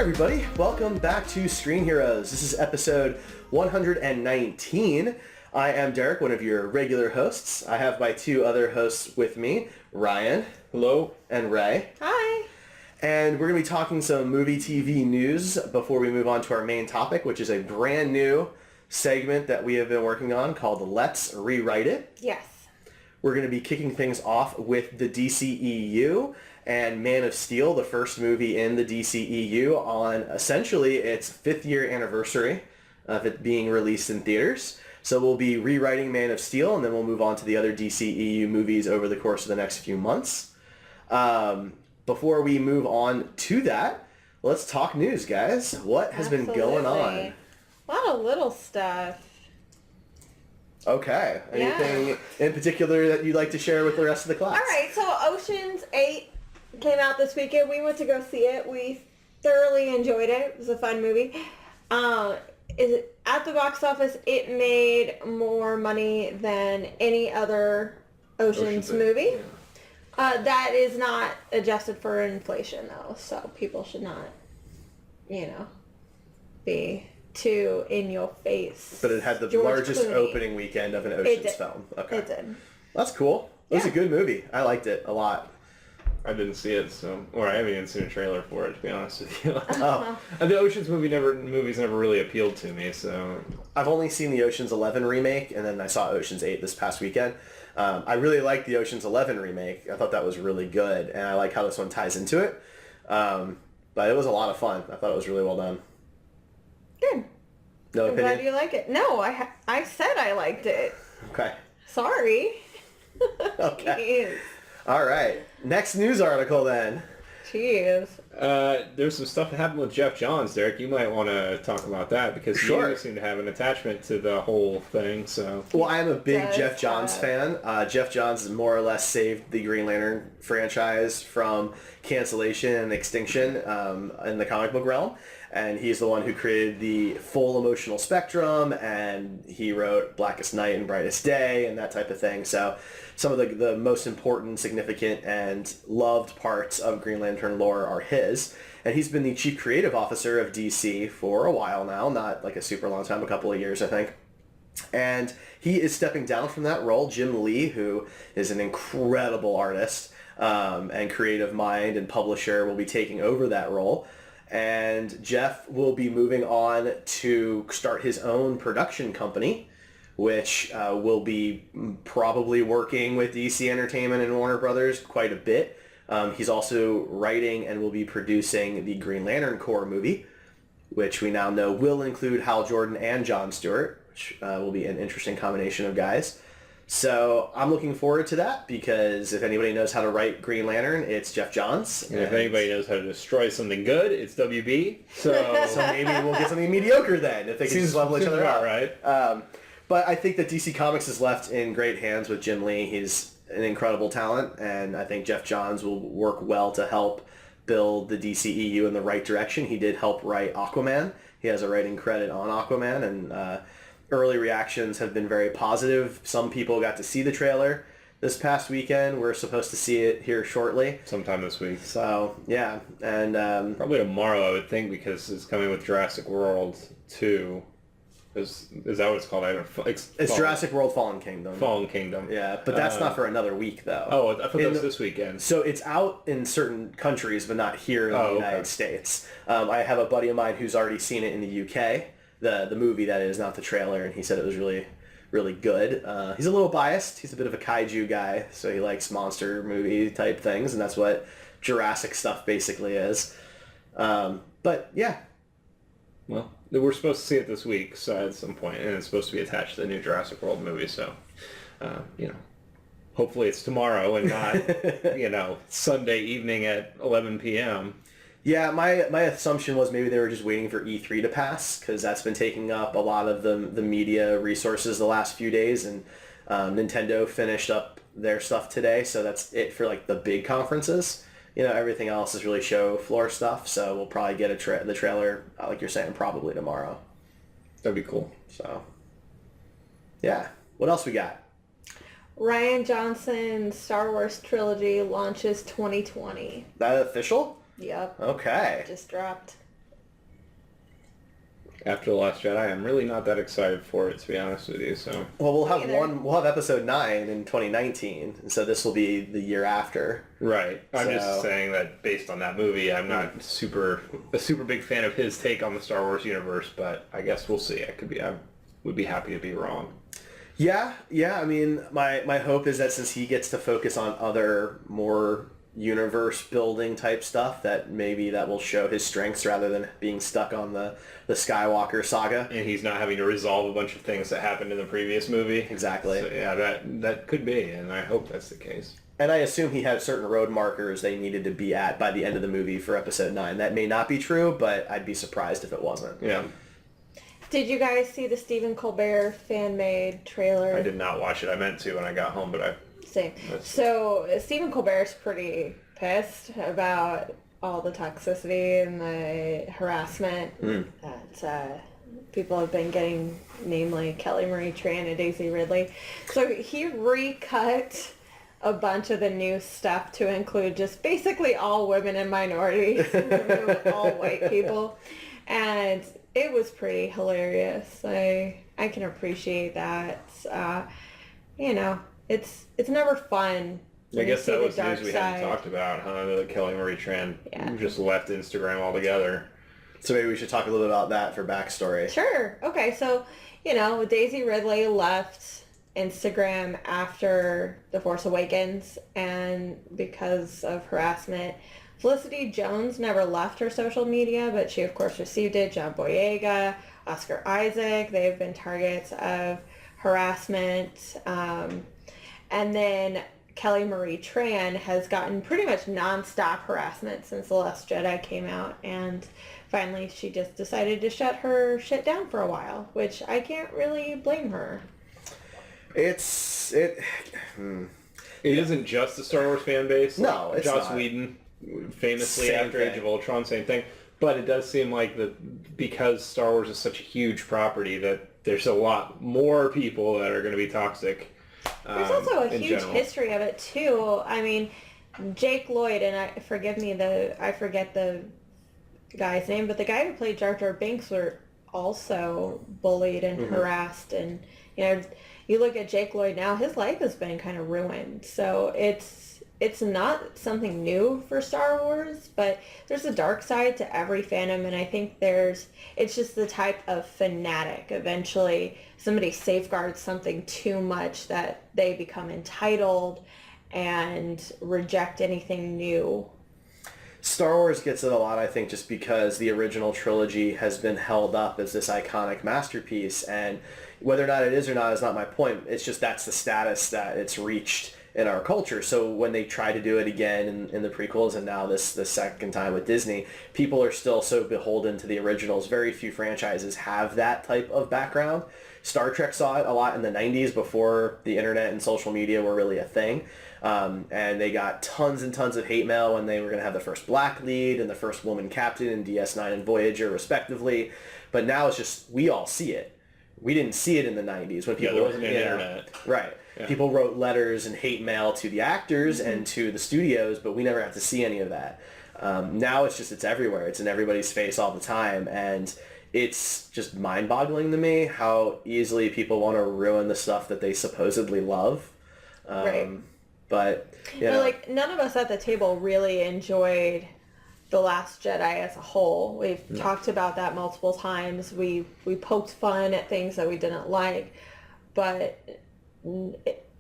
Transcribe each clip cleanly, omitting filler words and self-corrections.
everybody, welcome back to Screen Heroes. This is episode 119. I am Derek, one of your regular hosts. I have my two other hosts with me, Ryan. Hello. And Ray. Hi. And we're going to be talking some movie TV news before we move on to our main topic, which is a brand new segment that we have been working on called Let's Rewrite It. Yes. We're going to be kicking things off with the DCEU and Man of Steel, the first movie in the DCEU, on essentially its 5th year anniversary of it being released in theaters. So we'll be rewriting Man of Steel, and then we'll move on to the other DCEU movies over the course of the next few months. Before we move on to that, let's talk news, guys. What has been going on? A lot of little stuff. Okay. Anything in particular that you'd like to share with the rest of the class? All right, so Ocean's 8 came out this weekend. We went to go see it. We thoroughly enjoyed it. It was a fun movie. At the box office, it made more money than any other Ocean's movie. Yeah. That is not adjusted for inflation, though, so people should not, be too in your face. But it had the largest opening weekend of an Ocean's film. Okay. It did. That's cool. It was a good movie. I liked it a lot. I didn't see it, or I haven't even seen a trailer for it, to be honest with you. Oh. And the Ocean's movies never really appealed to me, so... I've only seen the Ocean's 11 remake, and then I saw Ocean's 8 this past weekend. I really liked the Ocean's 11 remake. I thought that was really good, and I like how this one ties into it. But it was a lot of fun. I thought it was really well done. Good. No I'm opinion? glad you like it. No, I said I liked it. Okay. Sorry. Okay. Jeez. All right. Next news article then. Jeez. There's some stuff that happened with Jeff Johns, Derek. You might want to talk about that, because you seem to have an attachment to the whole thing, so... Well, I am a big Jeff Johns fan. Jeff Johns has more or less saved the Green Lantern franchise from cancellation and extinction in the comic book realm. And he's the one who created the full emotional spectrum, and he wrote Blackest Night and Brightest Day and that type of thing. So some of the most important, significant, and loved parts of Green Lantern lore are his. And he's been the chief creative officer of DC for a while now, not like a super long time, a couple of years, I think. And he is stepping down from that role. Jim Lee, who is an incredible artist and creative mind and publisher, will be taking over that role. And Jeff will be moving on to start his own production company, which will be probably working with DC Entertainment and Warner Brothers quite a bit. He's also writing and will be producing the Green Lantern Corps movie, which we now know will include Hal Jordan and Jon Stewart, which will be an interesting combination of guys. So I'm looking forward to that, because if anybody knows how to write Green Lantern, it's Jeff Johns. And if anybody knows how to destroy something good, it's WB. So maybe we'll get something mediocre then, if they can just level each other out. Right. But I think that DC Comics is left in great hands with Jim Lee. He's an incredible talent, and I think Jeff Johns will work well to help build the DCEU in the right direction. He did help write Aquaman. He has a writing credit on Aquaman, and early reactions have been very positive. Some people got to see the trailer this past weekend. We're supposed to see it here shortly. Sometime this week. So, yeah. And probably tomorrow, I would think, because it's coming with Jurassic World 2. Is that what it's called? It's Jurassic World Fallen Kingdom. Fallen Kingdom. Yeah, but that's not for another week, though. Oh, I thought that was this weekend. So it's out in certain countries, but not here in the United States. I have a buddy of mine who's already seen it in the UK, the movie that is, not the trailer, and he said it was really, really good. He's a little biased. He's a bit of a kaiju guy, so he likes monster movie type things, and that's what Jurassic stuff basically is. But yeah. Well, we're supposed to see it this week, so at some point, and it's supposed to be attached to the new Jurassic World movie, so, hopefully it's tomorrow and not, Sunday evening at 11 p.m. Yeah, my assumption was maybe they were just waiting for E3 to pass, because that's been taking up a lot of the media resources the last few days, and Nintendo finished up their stuff today, so that's it for like the big conferences. Everything else is really show floor stuff, so we'll probably get the trailer, like you're saying, probably tomorrow. That'd be cool. So, yeah. What else we got? Rian Johnson's Star Wars trilogy launches 2020. That official? Yep. Okay. Just dropped. After The Last Jedi, I'm really not that excited for it, to be honest with you. So, well, we'll have Either. we'll have episode 9 in 2019, and so this will be the year after. right. I'm So- just saying that based on that movie, I'm not a super big fan of his take on the Star Wars universe, but I guess we'll see. I would be happy to be wrong. Yeah. I mean, my hope is that since he gets to focus on other more universe building type stuff, that maybe that will show his strengths rather than being stuck on the Skywalker saga. And he's not having to resolve a bunch of things that happened in the previous movie. Exactly. So, yeah, that could be, and I hope that's the case. And I assume he had certain road markers they needed to be at by the end of the movie for episode 9. That may not be true, but I'd be surprised if it wasn't. Yeah. Did you guys see the Stephen Colbert fan-made trailer? I did not watch it. I meant to when I got home, but I... Same. So Stephen Colbert's pretty pissed about all the toxicity and the harassment that people have been getting, namely Kelly Marie Tran and Daisy Ridley. So he recut a bunch of the new stuff to include just basically all women and minorities, remove all white people, and it was pretty hilarious. I can appreciate that. It's never fun. I when you guess see that the was dark news we side. hadn't talked about, huh? That Kelly Marie Tran Yeah. just left Instagram altogether. So maybe we should talk a little bit about that for backstory. Sure. Okay. So, Daisy Ridley left Instagram after The Force Awakens, and because of harassment. Felicity Jones never left her social media, but she of course received it. John Boyega, Oscar Isaac, they've been targets of harassment. And then Kelly Marie Tran has gotten pretty much nonstop harassment since The Last Jedi came out, and finally she just decided to shut her shit down for a while, which I can't really blame her. It isn't just the Star Wars fan base. No, it's Joss not. Whedon, famously Same after thing. Age of Ultron, same thing. But it does seem like because Star Wars is such a huge property that there's a lot more people that are going to be toxic. There's also a in huge general. history of it too. I mean, Jake Lloyd, and I forget the guy's name, but the guy who played Jar Jar Binks were also bullied and harassed, and you look at Jake Lloyd now, his life has been kind of ruined. So it's not something new for Star Wars, but there's a dark side to every fandom, and I think it's just the type of fanatic. Eventually, somebody safeguards something too much that they become entitled and reject anything new. Star Wars gets it a lot, I think, just because the original trilogy has been held up as this iconic masterpiece, and whether or not it is or not is not my point. It's just that's the status that it's reached in our culture. So when they try to do it again in the prequels and now the second time with Disney, people are still so beholden to the originals. Very few franchises have that type of background. Star Trek saw it a lot in the 90s before the internet and social media were really a thing. And they got tons and tons of hate mail when they were going to have the first black lead and the first woman captain in DS9 and Voyager, respectively. But now it's just, we all see it. We didn't see it in the 90s when people... there wasn't an internet. Right. Yeah. People wrote letters and hate mail to the actors and to the studios, but we never got to see any of that. Now it's everywhere. It's in everybody's face all the time. And it's just mind-boggling to me how easily people want to ruin the stuff that they supposedly love. Right. But, like, none of us at the table really enjoyed The Last Jedi as a whole. We've talked about that multiple times. We poked fun at things that we didn't like, but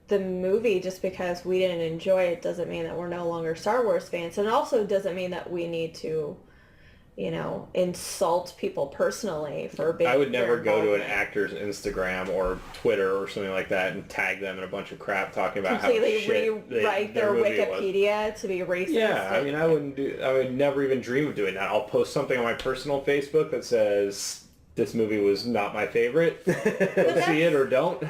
the movie, just because we didn't enjoy it doesn't mean that we're no longer Star Wars fans, and it also doesn't mean that we need to insult people personally for being... I would never go to an involvement. actor's Instagram or Twitter or something like that and tag them in a bunch of crap talking about completely how shit rewrite their movie was. Wikipedia to be racist. Yeah, I mean, I would never even dream of doing that. I'll post something on my personal Facebook that says, this movie was not my favorite. Go see it or don't,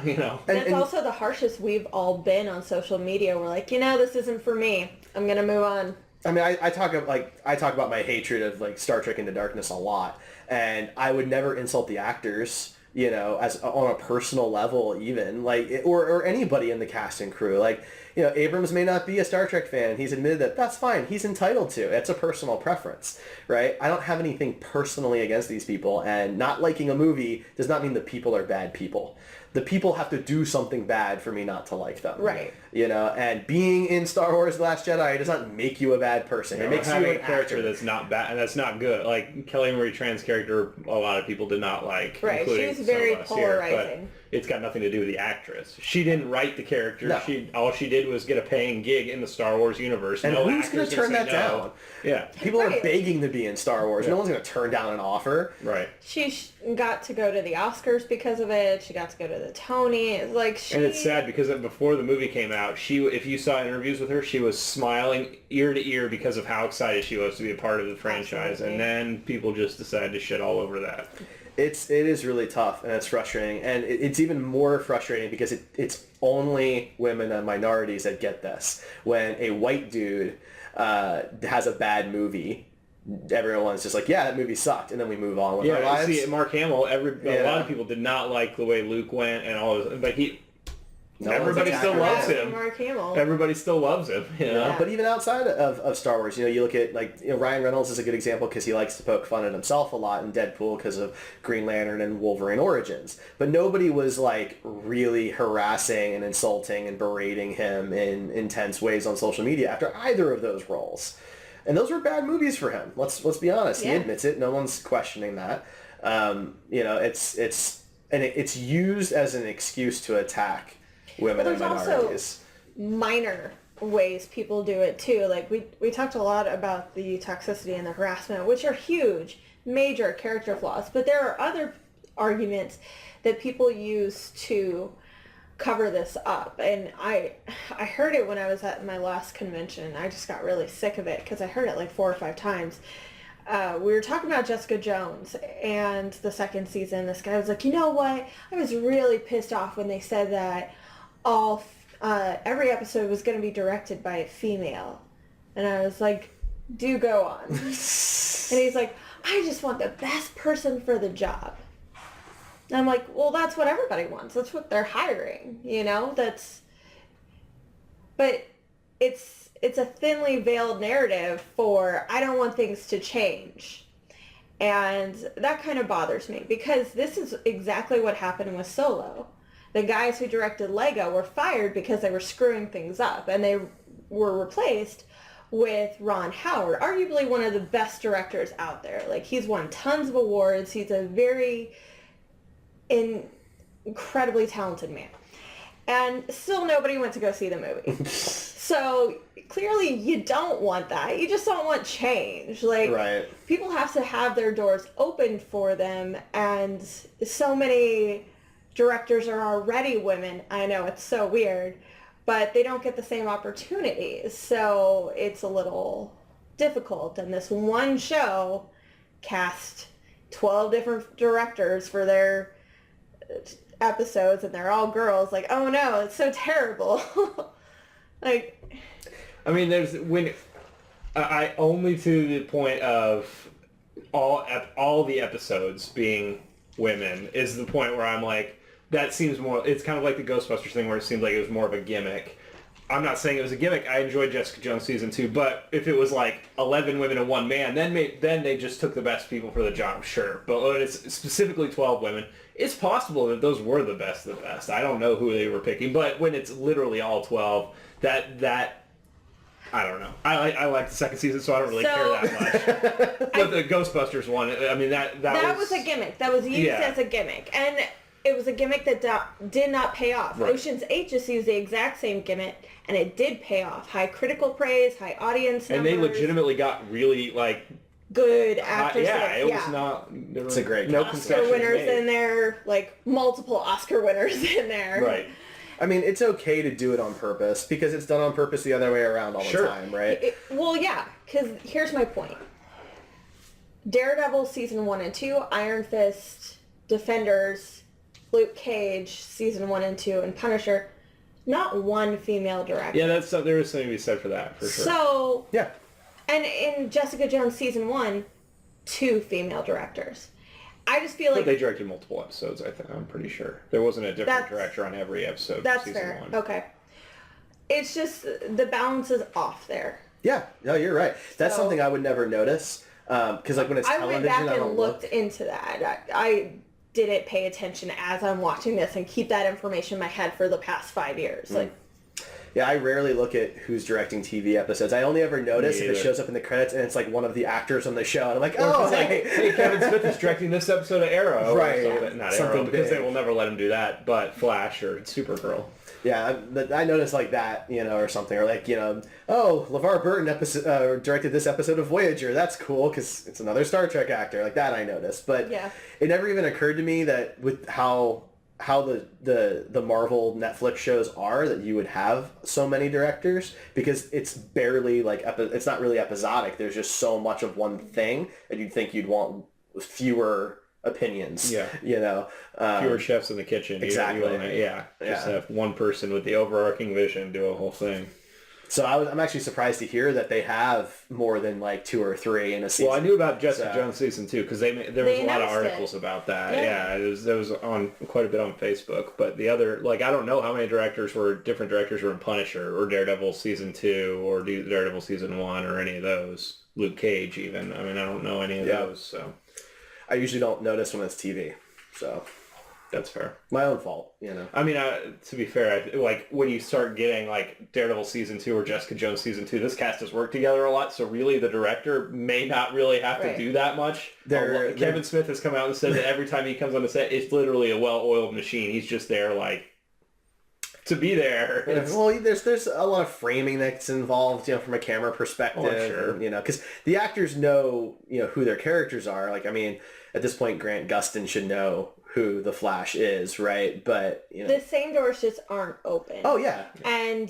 That's also the harshest we've all been on social media. We're like, this isn't for me. I'm going to move on. I mean, I talk about my hatred of Star Trek Into Darkness a lot, and I would never insult the actors you know, as on a personal level even, like, or anybody in the cast and crew. Like, you know, Abrams may not be a Star Trek fan. He's admitted that. That's fine. He's entitled to. It's a personal preference, right? I don't have anything personally against these people, and not liking a movie does not mean the people are bad people. The people have to do something bad for me not to like them. Right. You know, and being in Star Wars: The Last Jedi does not make you a bad person. It makes you having an a character actor. that's not bad and that's not good. Like Kelly Marie Tran's character, a lot of people did not like. Right. Including She's very some of us here, polarizing. but it's got nothing to do with the actress. She didn't write the character. No. All she did was get a paying gig in the Star Wars universe. And no who's going actor's to turn say that no. down? Yeah. People are Right. begging to be in Star Wars. No one's going to turn down an offer. Right. She got to go to the Oscars because of it. She got to go to the Tony. It's like she... And it's sad because before the movie came out, if you saw interviews with her, she was smiling ear to ear because of how excited she was to be a part of the franchise. Absolutely. And then people just decided to shit all over that. It is really tough, and it's frustrating, and it's even more frustrating because it's only women and minorities that get this. When a white dude has a bad movie, everyone's just like, yeah, that movie sucked, and then we move on with our lives. See, Mark Hamill, a lot of people did not like the way Luke went and all this. Like everybody one's still attacking loves him. Mark Hamill. Everybody still loves him. You know? Yeah. But even outside of Star Wars, you know, you look at, like, you know, Ryan Reynolds is a good example because he likes to poke fun at himself a lot in Deadpool because of Green Lantern and Wolverine Origins. But nobody was, like, really harassing and insulting and berating him in intense ways on social media after either of those roles. And those were bad movies for him. Let's be honest. Yeah. He admits it. No one's questioning that. You know, it's used as an excuse to attack women and There's minorities. also minor ways people do it too. Like we talked a lot about the toxicity and the harassment, which are huge, major character flaws. But there are other arguments that people use to cover this up. And I heard it when I was at my last convention. I just got really sick of it because I heard it like 4 or 5 times. We were talking about Jessica Jones and the second season. This guy was like, you know what? I was really pissed off when they said that every episode was going to be directed by a female. And I was like, do go on. And he's like, I just want the best person for the job. And I'm like, well, that's what everybody wants. That's what they're hiring, you know? But it's a thinly veiled narrative for, I don't want things to change. And that kind of bothers me because this is exactly what happened with Solo. The guys who directed Lego were fired because they were screwing things up, and they were replaced with Ron Howard, arguably one of the best directors out there. Like, he's won tons of awards. He's a very incredibly talented man. And still nobody went to go see the movie. So clearly you don't want that. You just don't want change. Like, Right. People have to have their doors opened for them, and so many directors are already women. I know, it's so weird, but they don't get the same opportunities. So it's a little difficult. And this one show cast 12 different directors for their episodes, and they're all girls. Like, oh no, it's so terrible. Like, I mean, I only to the point of all the episodes being women is the point where I'm like, that seems more, it's kind of like the Ghostbusters thing where it seemed like it was more of a gimmick. I'm not saying it was a gimmick. I enjoyed Jessica Jones season 2, but if it was like 11 women and 1 man, then they just took the best people for the job, sure. But when it's specifically 12 women, it's possible that those were the best of the best. I don't know who they were picking, but when it's literally all 12, that I don't know. I like the second season, so I don't really care that much. But the Ghostbusters one, I mean, that was a gimmick. That was used as a gimmick. And it was a gimmick that did not pay off. Right. Ocean's 8 just used the exact same gimmick, and it did pay off. High critical praise, high audience numbers. And they legitimately got really, like, good actors. it was not... It's a great no cast. Oscar concessions winners made. in there, like multiple Oscar winners in there. Right. I mean, it's okay to do it on purpose because it's done on purpose the other way around all the time, right? Well, yeah, because here's my point. Daredevil season 1 and 2, Iron Fist, Defenders, Luke Cage season 1 and 2, and Punisher, not one female director. Yeah, there is something to be said for that, for sure. So, Yeah. and in Jessica Jones season 1, 2 female directors. I just feel But like they directed multiple episodes, I'm pretty sure. There wasn't a different director on every episode of that's season fair. 1. Okay. It's just the balance is off there. Yeah, no, you're right. That's So- something I would never notice. Because like when it's I television, went back I don't and looked into that. I didn't pay attention as I'm watching this and keep that information in my head for the past 5 years. Like, Yeah, I rarely look at who's directing TV episodes. I only ever notice if it shows up in the credits and it's like one of the actors on the show. And I'm like, oh, Hey, Kevin Smith is directing this episode of Arrow. Right. Or something. Not Something Arrow, because big. they will never let him do that, but Flash or Supergirl. Yeah, I noticed like that, or something. Or like, oh, LeVar Burton directed this episode of Voyager. That's cool because it's another Star Trek actor. Like that I noticed. But it never even occurred to me that with how the Marvel Netflix shows are, that you would have so many directors, because it's barely like, it's not really episodic. There's just so much of one thing, and you'd think you'd want fewer opinions. Yeah. Fewer chefs in the kitchen. Exactly. Just have one person with the overarching vision do a whole thing. So I'm actually surprised to hear that they have more than like 2 or 3 in a season. Well, I knew about Jessica Jones season 2 because there was a lot of articles about that. Yeah. There was on quite a bit on Facebook. But the other, like, I don't know how many different directors were in Punisher or Daredevil season 2 or Daredevil season 1 or any of those. Luke Cage even. I mean, I don't know any of those. So I usually don't notice when it's TV. So that's fair. My own fault, I mean, to be fair, like when you start getting like Daredevil season 2 or Jessica Jones season 2, this cast has worked together a lot. So really, the director may not really have to do that much. Kevin Smith has come out and said that every time he comes on the set, it's literally a well-oiled machine. He's just there, like, to be there. Well, there's a lot of framing that's involved, from a camera perspective. Oh, sure. Because the actors know, who their characters are. Like, I mean, at this point, Grant Gustin should know who the Flash is, right? But the same doors just aren't open. Oh yeah, and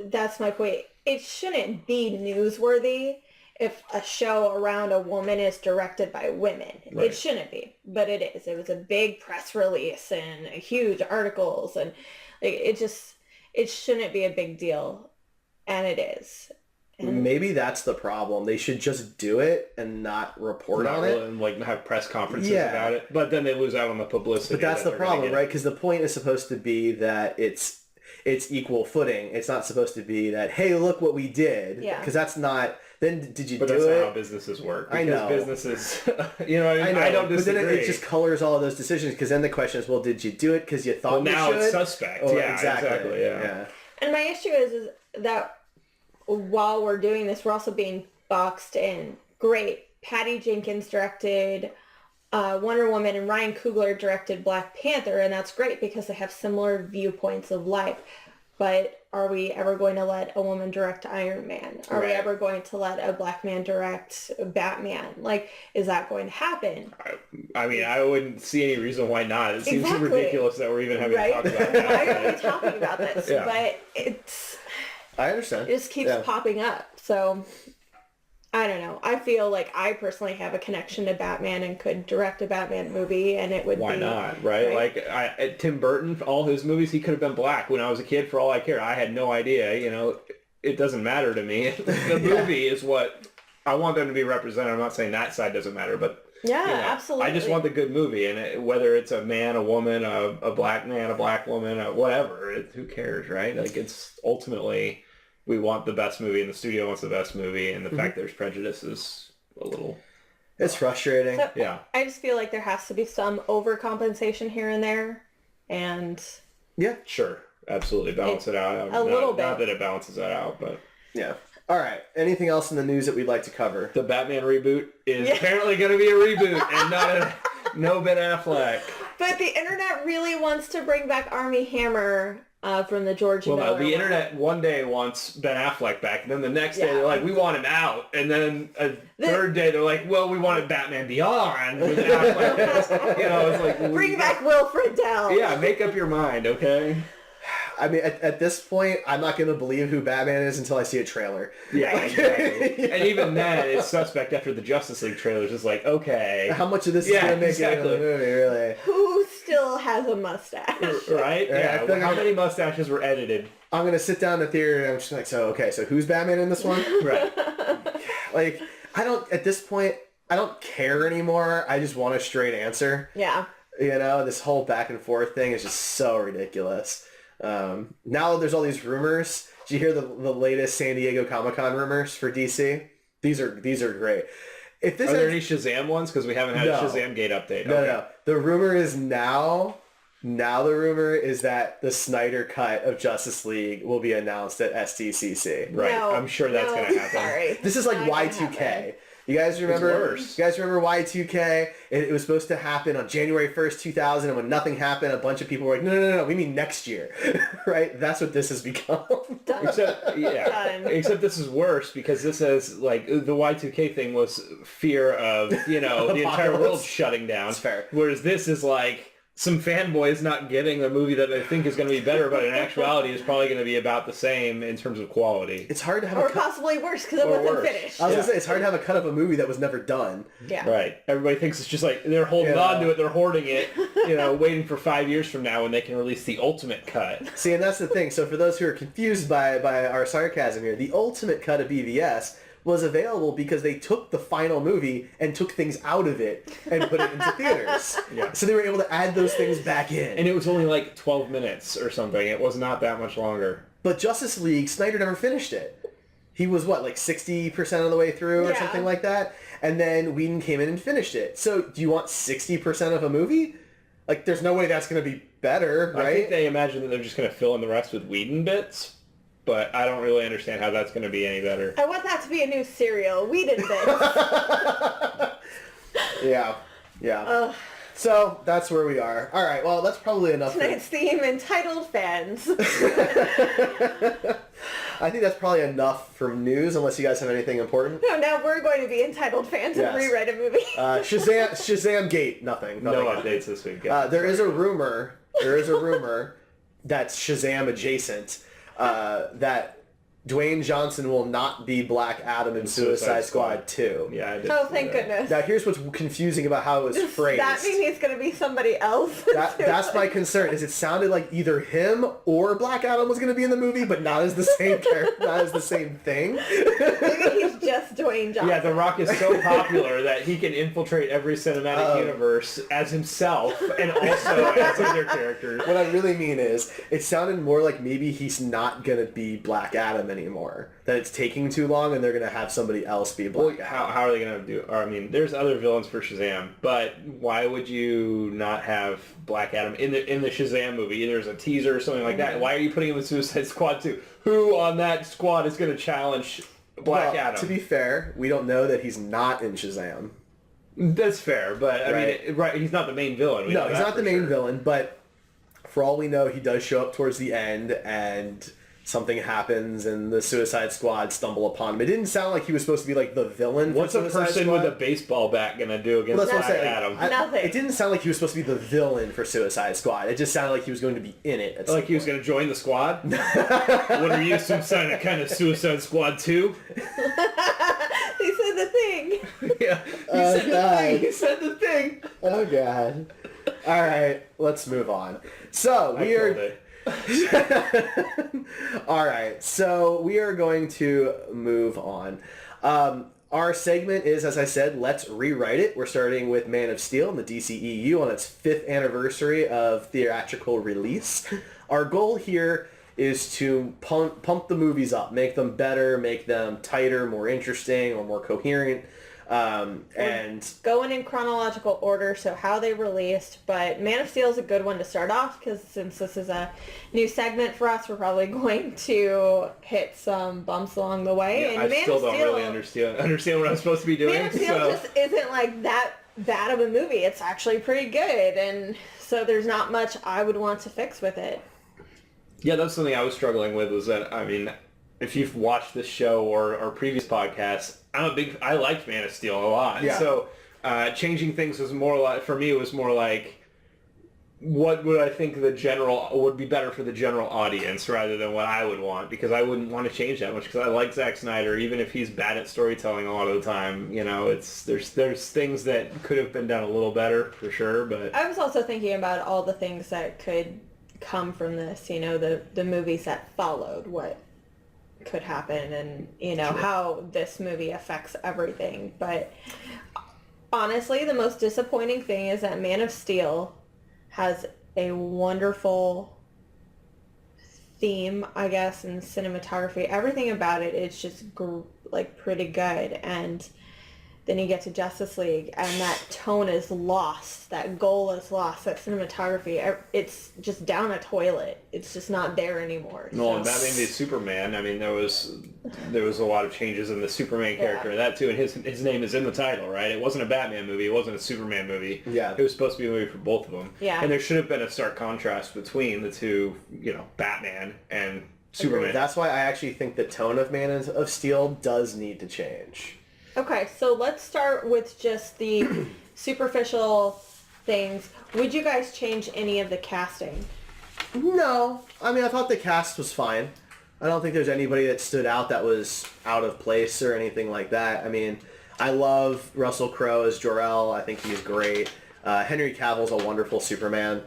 that's my point. It shouldn't be newsworthy if a show around a woman is directed by women. Right. It shouldn't be, but it is. It was a big press release and huge articles, and like it shouldn't be a big deal, and it is. Maybe that's the problem. They should just do it and not report on it. And like have press conferences about it. But then they lose out on the publicity. But that's the problem, right? Because the point is supposed to be that it's equal footing. It's not supposed to be that, hey, look what we did. Yeah. Because that's not... Then did you do it? But that's not how businesses work. I know. Businesses... I don't disagree. But then it just colors all of those decisions, because then the question is, well, did you do it because you thought you should? Well, now it's suspect. Oh, yeah, exactly. Yeah. And my issue is that while we're doing this, we're also being boxed in. Great. Patty Jenkins directed Wonder Woman, and Ryan Coogler directed Black Panther, and that's great because they have similar viewpoints of life. But are we ever going to let a woman direct Iron Man? Are we ever going to let a black man direct Batman? Like, is that going to happen? I mean, I wouldn't see any reason why not. It seems ridiculous that we're even having to talk about that. Why are we talking about this? Yeah. But it's... I understand. It just keeps popping up. So, I don't know. I feel like I personally have a connection to Batman and could direct a Batman movie, and it would Why not, right? Like, Tim Burton, all his movies, he could have been black. When I was a kid, for all I care, I had no idea. It doesn't matter to me. The movie is what... I want them to be represented. I'm not saying that side doesn't matter, but... Yeah, absolutely. I just want the good movie, and whether it's a man, a woman, a black man, a black woman, whatever, who cares, right? Like, it's ultimately... We want the best movie, and the studio wants the best movie, and the fact there's prejudice is a little... It's frustrating. So, I just feel like there has to be some overcompensation here and there, and... Yeah. Sure. Absolutely. Balance it out. A little bit. Not that it balances that out, but... Yeah. All right. Anything else in the news that we'd like to cover? The Batman reboot is apparently going to be a reboot, and no Ben Affleck. But the internet really wants to bring back Armie Hammer... from the George Miller. The internet one day wants Ben Affleck back, and then the next day they're like, we want him out. And then a third day they're like, well, we wanted Batman Beyond with Affleck. It's like... Bring back Will Friedle. Yeah, make up your mind, okay? I mean, at this point, I'm not going to believe who Batman is until I see a trailer. Yeah, exactly. And even then, it's suspect after the Justice League trailers. It's like, okay. How much of this is going to make it into the movie, really? Who still has a mustache? Right? Yeah. How many mustaches were edited? I'm going to sit down in the theater and I'm just like, so who's Batman in this one? Right. Like, I don't, at this point, I don't care anymore. I just want a straight answer. Yeah. You know, this whole back and forth thing is just so ridiculous. Now there's all these rumors. Did you hear the latest San Diego Comic-Con rumors for DC? These are great. If this Are there any Shazam ones? Because we haven't had a Shazam Gate update. No. The rumor is now the rumor is that the Snyder cut of Justice League will be announced at STCC. Right. No, I'm sure that's going to happen. Sorry. This is like Y2K. You guys remember? It's worse. You guys remember Y2K? It was supposed to happen on January 1st, 2000, and when nothing happened, a bunch of people were like, no, we mean next year. Right? That's what this has become. Except this is worse because this is like the Y2K thing was fear of, the entire world shutting down. That's fair. Whereas this is like some fanboys not getting a movie that they think is going to be better, but in actuality is probably going to be about the same in terms of quality. It's hard to have or possibly worse because it wasn't finished. I was going to say, it's hard to have a cut of a movie that was never done. Yeah. Right. Everybody thinks it's just like they're holding on to it, they're hoarding it, waiting for 5 years from now when they can release the ultimate cut. See, and that's the thing. So for those who are confused by our sarcasm here, the ultimate cut of BVS was available because they took the final movie and took things out of it and put it into theaters. Yeah. So they were able to add those things back in. And it was only like 12 minutes or something. It was not that much longer. But Justice League, Snyder never finished it. He was, like 60% of the way through or something like that? And then Whedon came in and finished it. So do you want 60% of a movie? Like, there's no way that's going to be better, right? I think they imagine that they're just going to fill in the rest with Whedon bits. But I don't really understand how that's going to be any better. I want that to be a new cereal. We did this. Yeah. So that's where we are. All right. Well, that's probably enough. Tonight's theme: entitled fans. I think that's probably enough for news, unless you guys have anything important. No, now we're going to be entitled fans and rewrite a movie. Shazam Gate. Nothing. No updates this week. There is a rumor that's Shazam adjacent. That Dwayne Johnson will not be Black Adam in Suicide Squad 2. Yeah, I did. Oh, thank goodness. Now, here's what's confusing about how it was phrased. Does that mean he's going to be somebody else? That's my concern, is it sounded like either him or Black Adam was going to be in the movie, but not as the same character, not as the same thing. Maybe he's just Dwayne Johnson. Yeah, The Rock is so popular that he can infiltrate every cinematic universe as himself and also as other characters. What I really mean is, it sounded more like maybe he's not going to be Black Adam anymore. That it's taking too long and they're going to have somebody else be Black Adam. How are they going to do it? I mean, there's other villains for Shazam, but why would you not have Black Adam in the Shazam movie? Either as a teaser or something like that. Why are you putting him in Suicide Squad 2? Who on that squad is going to challenge Black Adam? To be fair, we don't know that he's not in Shazam. That's fair, but I mean, he's not the main villain. No, he's not the main villain, but for all we know, he does show up towards the end and something happens and the Suicide Squad stumble upon him. It didn't sound like he was supposed to be like the villain. What's a Suicide person Squad with a baseball bat gonna do against Black Adam? Nothing. It didn't sound like he was supposed to be the villain for Suicide Squad. It just sounded like he was going to be in it. Like he was going to join the squad? What are you, some kind of Suicide Squad 2? He said the thing. Yeah. He said the thing. Oh, God. All right, let's move on. So, we are... All right, so we are going to move on. Our segment is, as I said, Let's Rewrite It. We're starting with Man of Steel and the DCEU on its 5th anniversary of theatrical release. Our goal here is to pump the movies up, make them better, make them tighter, more interesting, or more coherent. And going in chronological order, so how they released, but Man of Steel is a good one to start off because since this is a new segment for us, we're probably going to hit some bumps along the way. Yeah, and I still don't really understand what I'm supposed to be doing. Man of Steel just isn't like that bad of a movie. It's actually pretty good, and so there's not much I would want to fix with it. Yeah, that's something I was struggling with. Was that, I mean, if you've watched this show or previous podcasts, I liked Man of Steel a lot. Yeah. So changing things was more like, for me, it was more like, what would I think would be better for the general audience rather than what I would want, because I wouldn't want to change that much because I like Zack Snyder, even if he's bad at storytelling a lot of the time. There's things that could have been done a little better for sure, but I was also thinking about all the things that could come from this, the movies that followed, what could happen, and Sure. how this movie affects everything. But honestly, the most disappointing thing is that Man of Steel has a wonderful theme, I guess, and cinematography. Everything about it is just like pretty good. And then you get to Justice League, and that tone is lost. That goal is lost. That cinematography, it's just down a toilet. It's just not there anymore. No, and Batman v Superman. I mean, there was a lot of changes in the Superman character, and that too. And his name is in the title, right? It wasn't a Batman movie. It wasn't a Superman movie. Yeah, it was supposed to be a movie for both of them. Yeah, and there should have been a stark contrast between the two. Batman and Superman. That's why I actually think the tone of Man of Steel does need to change. Okay, so let's start with just the superficial things. Would you guys change any of the casting? No. I mean, I thought the cast was fine. I don't think there's anybody that stood out that was out of place or anything like that. I mean, I love Russell Crowe as Jor-El. I think he's great. Henry Cavill's a wonderful Superman.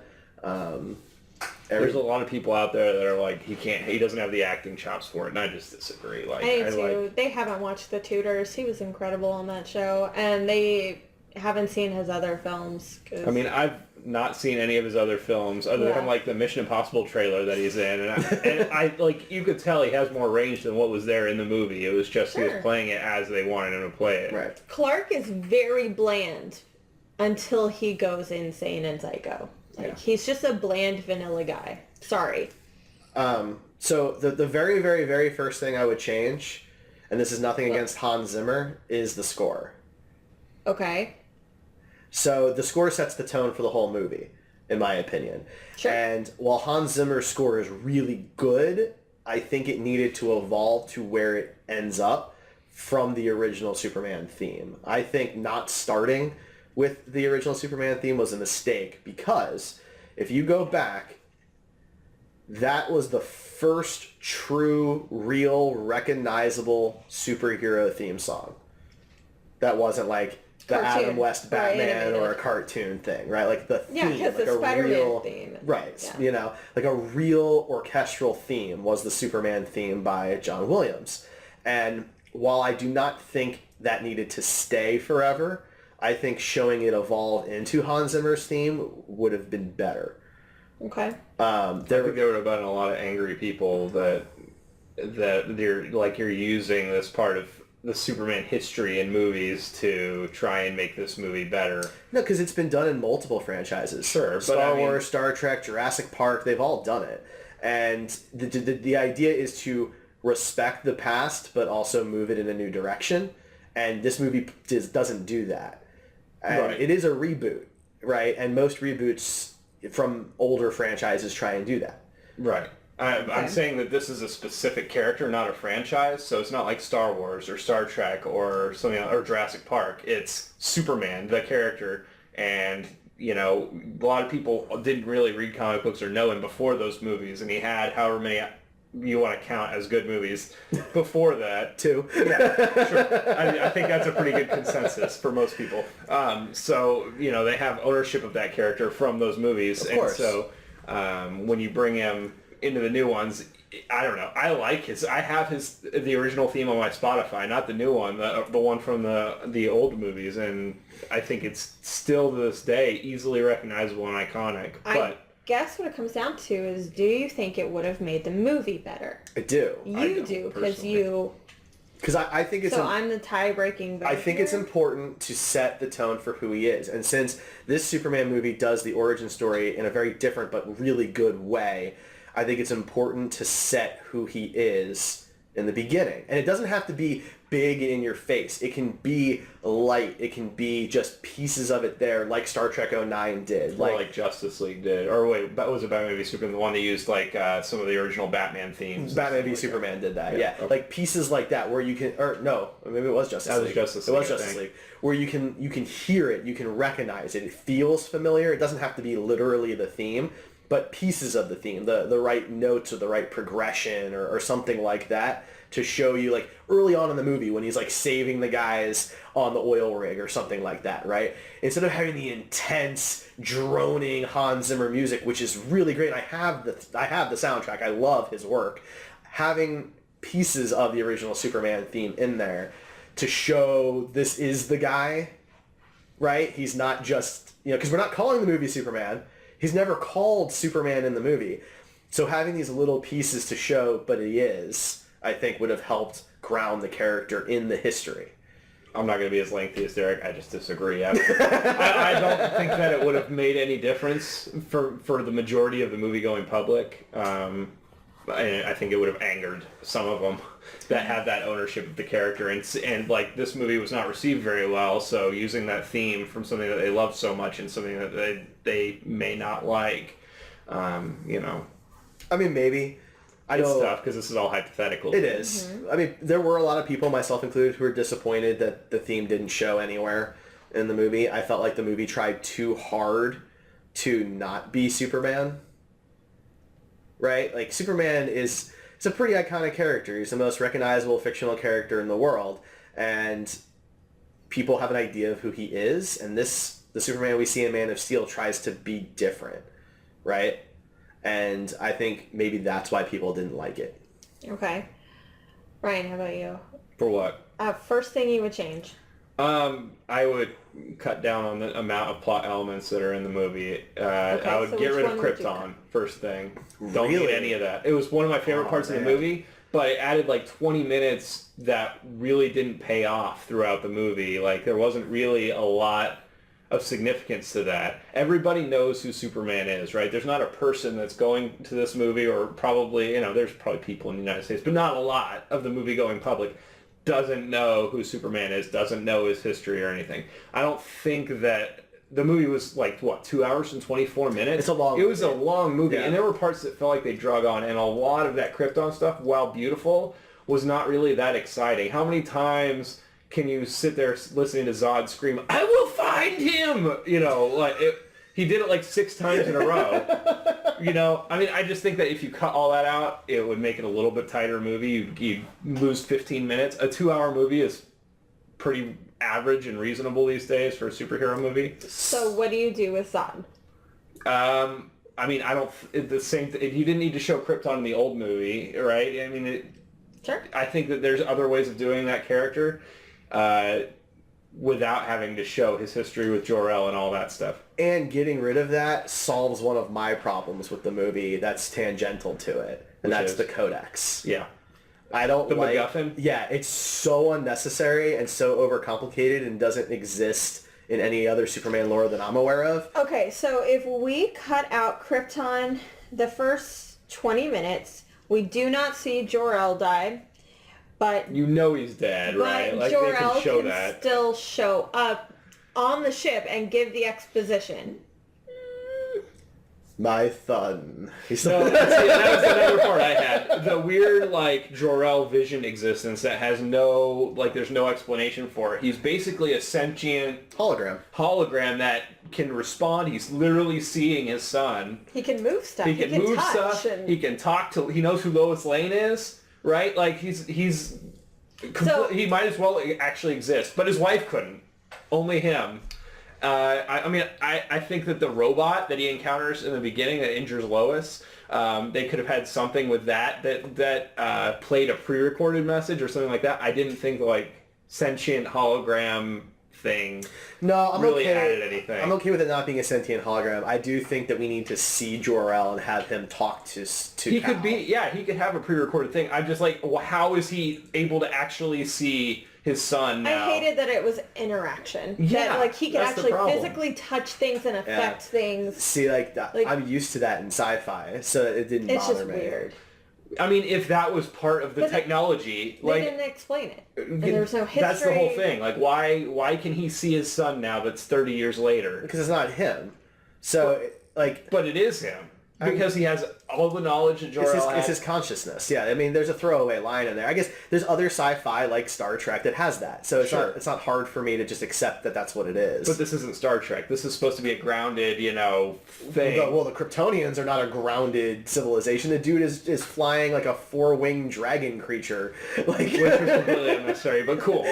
There's a lot of people out there that are like, he doesn't have the acting chops for it, and I just disagree. I do too. They haven't watched The Tudors. He was incredible on that show, and they haven't seen his other films. I mean, I've not seen any of his other films other than like the Mission Impossible trailer that he's in, and I like, you could tell he has more range than what was there in the movie. It was just he was playing it as they wanted him to play it. Right. Clark is very bland until he goes insane and psycho. He's just a bland vanilla guy. Sorry. So the very, very, very first thing I would change, and this is nothing against Hans Zimmer, is the score. Okay. So the score sets the tone for the whole movie, in my opinion. Sure. And while Hans Zimmer's score is really good, I think it needed to evolve to where it ends up from the original Superman theme. I think not starting with the original Superman theme was a mistake, because if you go back, that was the first true, real, recognizable superhero theme song. That wasn't like the Cartoon, Adam West Batman or a cartoon thing, right? Like the theme, because like the Spider-Man real theme. Right, like a real orchestral theme was the Superman theme by John Williams. And while I do not think that needed to stay forever, I think showing it evolve into Hans Zimmer's theme would have been better. Okay. I think there would have been a lot of angry people that you're using this part of the Superman history in movies to try and make this movie better. No, because it's been done in multiple franchises. Sure, Star Wars, Star Trek, Jurassic Park, they've all done it. And the idea is to respect the past, but also move it in a new direction. And this movie doesn't do that. And it is a reboot, right? And most reboots from older franchises try and do that. Right. I'm saying that this is a specific character, not a franchise. So it's not like Star Wars or Star Trek or something or Jurassic Park. It's Superman, the character, and a lot of people didn't really read comic books or know him before those movies, and he had however many you want to count as good movies before that. Two. Yeah, sure. I think that's a pretty good consensus for most people. So, they have ownership of that character from those movies. Of course. And so when you bring him into the new ones, I don't know. I like I have the original theme on my Spotify, not the new one, the one from the old movies. And I think it's still to this day easily recognizable and iconic. I guess what it comes down to is, do you think it would have made the movie better? I do. You do, because you... Because I think it's... So I'm the tie-breaking vote I think here? it's important to set the tone for who he is. And since this Superman movie does the origin story in a very different but really good way, I think it's important to set who he is in the beginning. And it doesn't have to be big in your face. It can be light. It can be just pieces of it there, like Star Trek 09 did. Or like Justice League did. Or wait, that was a Batman v Superman, the one that used like some of the original Batman themes. Batman v Superman did that, yeah. Okay. Like pieces like that where you can, or no, maybe it was Justice League. It was Justice League. Where you can hear it, you can recognize it. It feels familiar. It doesn't have to be literally the theme, but pieces of the theme, the right notes or the right progression or something like that, to show you, like early on in the movie when he's like saving the guys on the oil rig or something like that, right? Instead of having the intense droning Hans Zimmer music, which is really great. I have the soundtrack. I love his work. Having pieces of the original Superman theme in there to show this is the guy, right? He's not just, because we're not calling the movie Superman. He's never called Superman in the movie. So having these little pieces to show, but he is, I think would have helped ground the character in the history. I'm not going to be as lengthy as Derek. I just disagree. I don't think that it would have made any difference for the majority of the movie going public. I think it would have angered some of them that have that ownership of the character. And like, this movie was not received very well, so using that theme from something that they love so much and something that they may not like, I mean, maybe. It's tough because this is all hypothetical. It is. Mm-hmm. I mean, there were a lot of people, myself included, who were disappointed that the theme didn't show anywhere in the movie. I felt like the movie tried too hard to not be Superman. Right? Like, Superman is a pretty iconic character. He's the most recognizable fictional character in the world. And people have an idea of who he is. And the Superman we see in Man of Steel tries to be different. Right? And I think maybe that's why people didn't like it. Okay. Ryan, how about you? For what? First thing you would change. I would cut down on the amount of plot elements that are in the movie. I would get rid of Krypton, first thing. Don't need any of that. It was one of my favorite parts of the movie, but it added like 20 minutes that really didn't pay off throughout the movie. Like, there wasn't really a lot of significance to that. Everybody knows who Superman is, right? There's not a person that's going to this movie, or probably, there's probably people in the United States, but not a lot of the movie going public doesn't know who Superman is, doesn't know his history or anything. I don't think that the movie was like, 2 hours and 24 minutes? It's a long movie. It was a long movie, yeah. And there were parts that felt like they drug on, and a lot of that Krypton stuff, while beautiful, was not really that exciting. How many times can you sit there listening to Zod scream, "I will find him"? He did it like 6 times in a row. I mean, I just think that if you cut all that out, it would make it a little bit tighter movie. You'd lose 15 minutes. A 2-hour movie is pretty average and reasonable these days for a superhero movie. So what do you do with Zod? I mean, I don't. The same. You didn't need to show Krypton in the old movie, right? I mean, sure. I think that there's other ways of doing that character. Without having to show his history with Jor-El and all that stuff. And getting rid of that solves one of my problems with the movie that's tangential to it, and that's the Codex. Yeah. I don't like... MacGuffin? Yeah, it's so unnecessary and so overcomplicated and doesn't exist in any other Superman lore that I'm aware of. Okay, so if we cut out Krypton the first 20 minutes, we do not see Jor-El die. But he's dead, right? Like, Jor-El they can show can that. still show up on the ship and give the exposition. My thun. That was another part I had. The weird, Jor-El vision existence that has there's no explanation for it. He's basically a sentient hologram that can respond. He's literally seeing his son. He can move stuff. He can move touch stuff. He can talk to... He knows who Lois Lane is. Right? Like, he might as well actually exist. But his wife couldn't. Only him. I think that the robot that he encounters in the beginning that injures Lois, they could have had something with that played a pre-recorded message or something like that. I didn't think, sentient hologram thing added anything. I'm okay with it not being a sentient hologram. I do think that we need to see Jor-El and have him talk to he Cal. He could have a pre-recorded thing. I'm just how is he able to actually see his son now? I hated that it was interaction. Yeah, that, he could actually physically touch things and affect things. See, I'm used to that in sci-fi, so it didn't bother me. It's just weird. I mean, if that was part of the technology... They didn't explain it. And there was no history. That's the whole thing. Why can he see his son now that's 30 years later? Because it's not him. So, But it is him. Because he has all the knowledge that Jor-El has. It's his consciousness. Yeah, I mean, there's a throwaway line in there. I guess there's other sci-fi like Star Trek that has that. So it's not hard for me to just accept that that's what it is. But this isn't Star Trek. This is supposed to be a grounded, thing. Well, the Kryptonians are not a grounded civilization. The dude is flying like a 4-winged dragon creature. Which was completely unnecessary, but cool.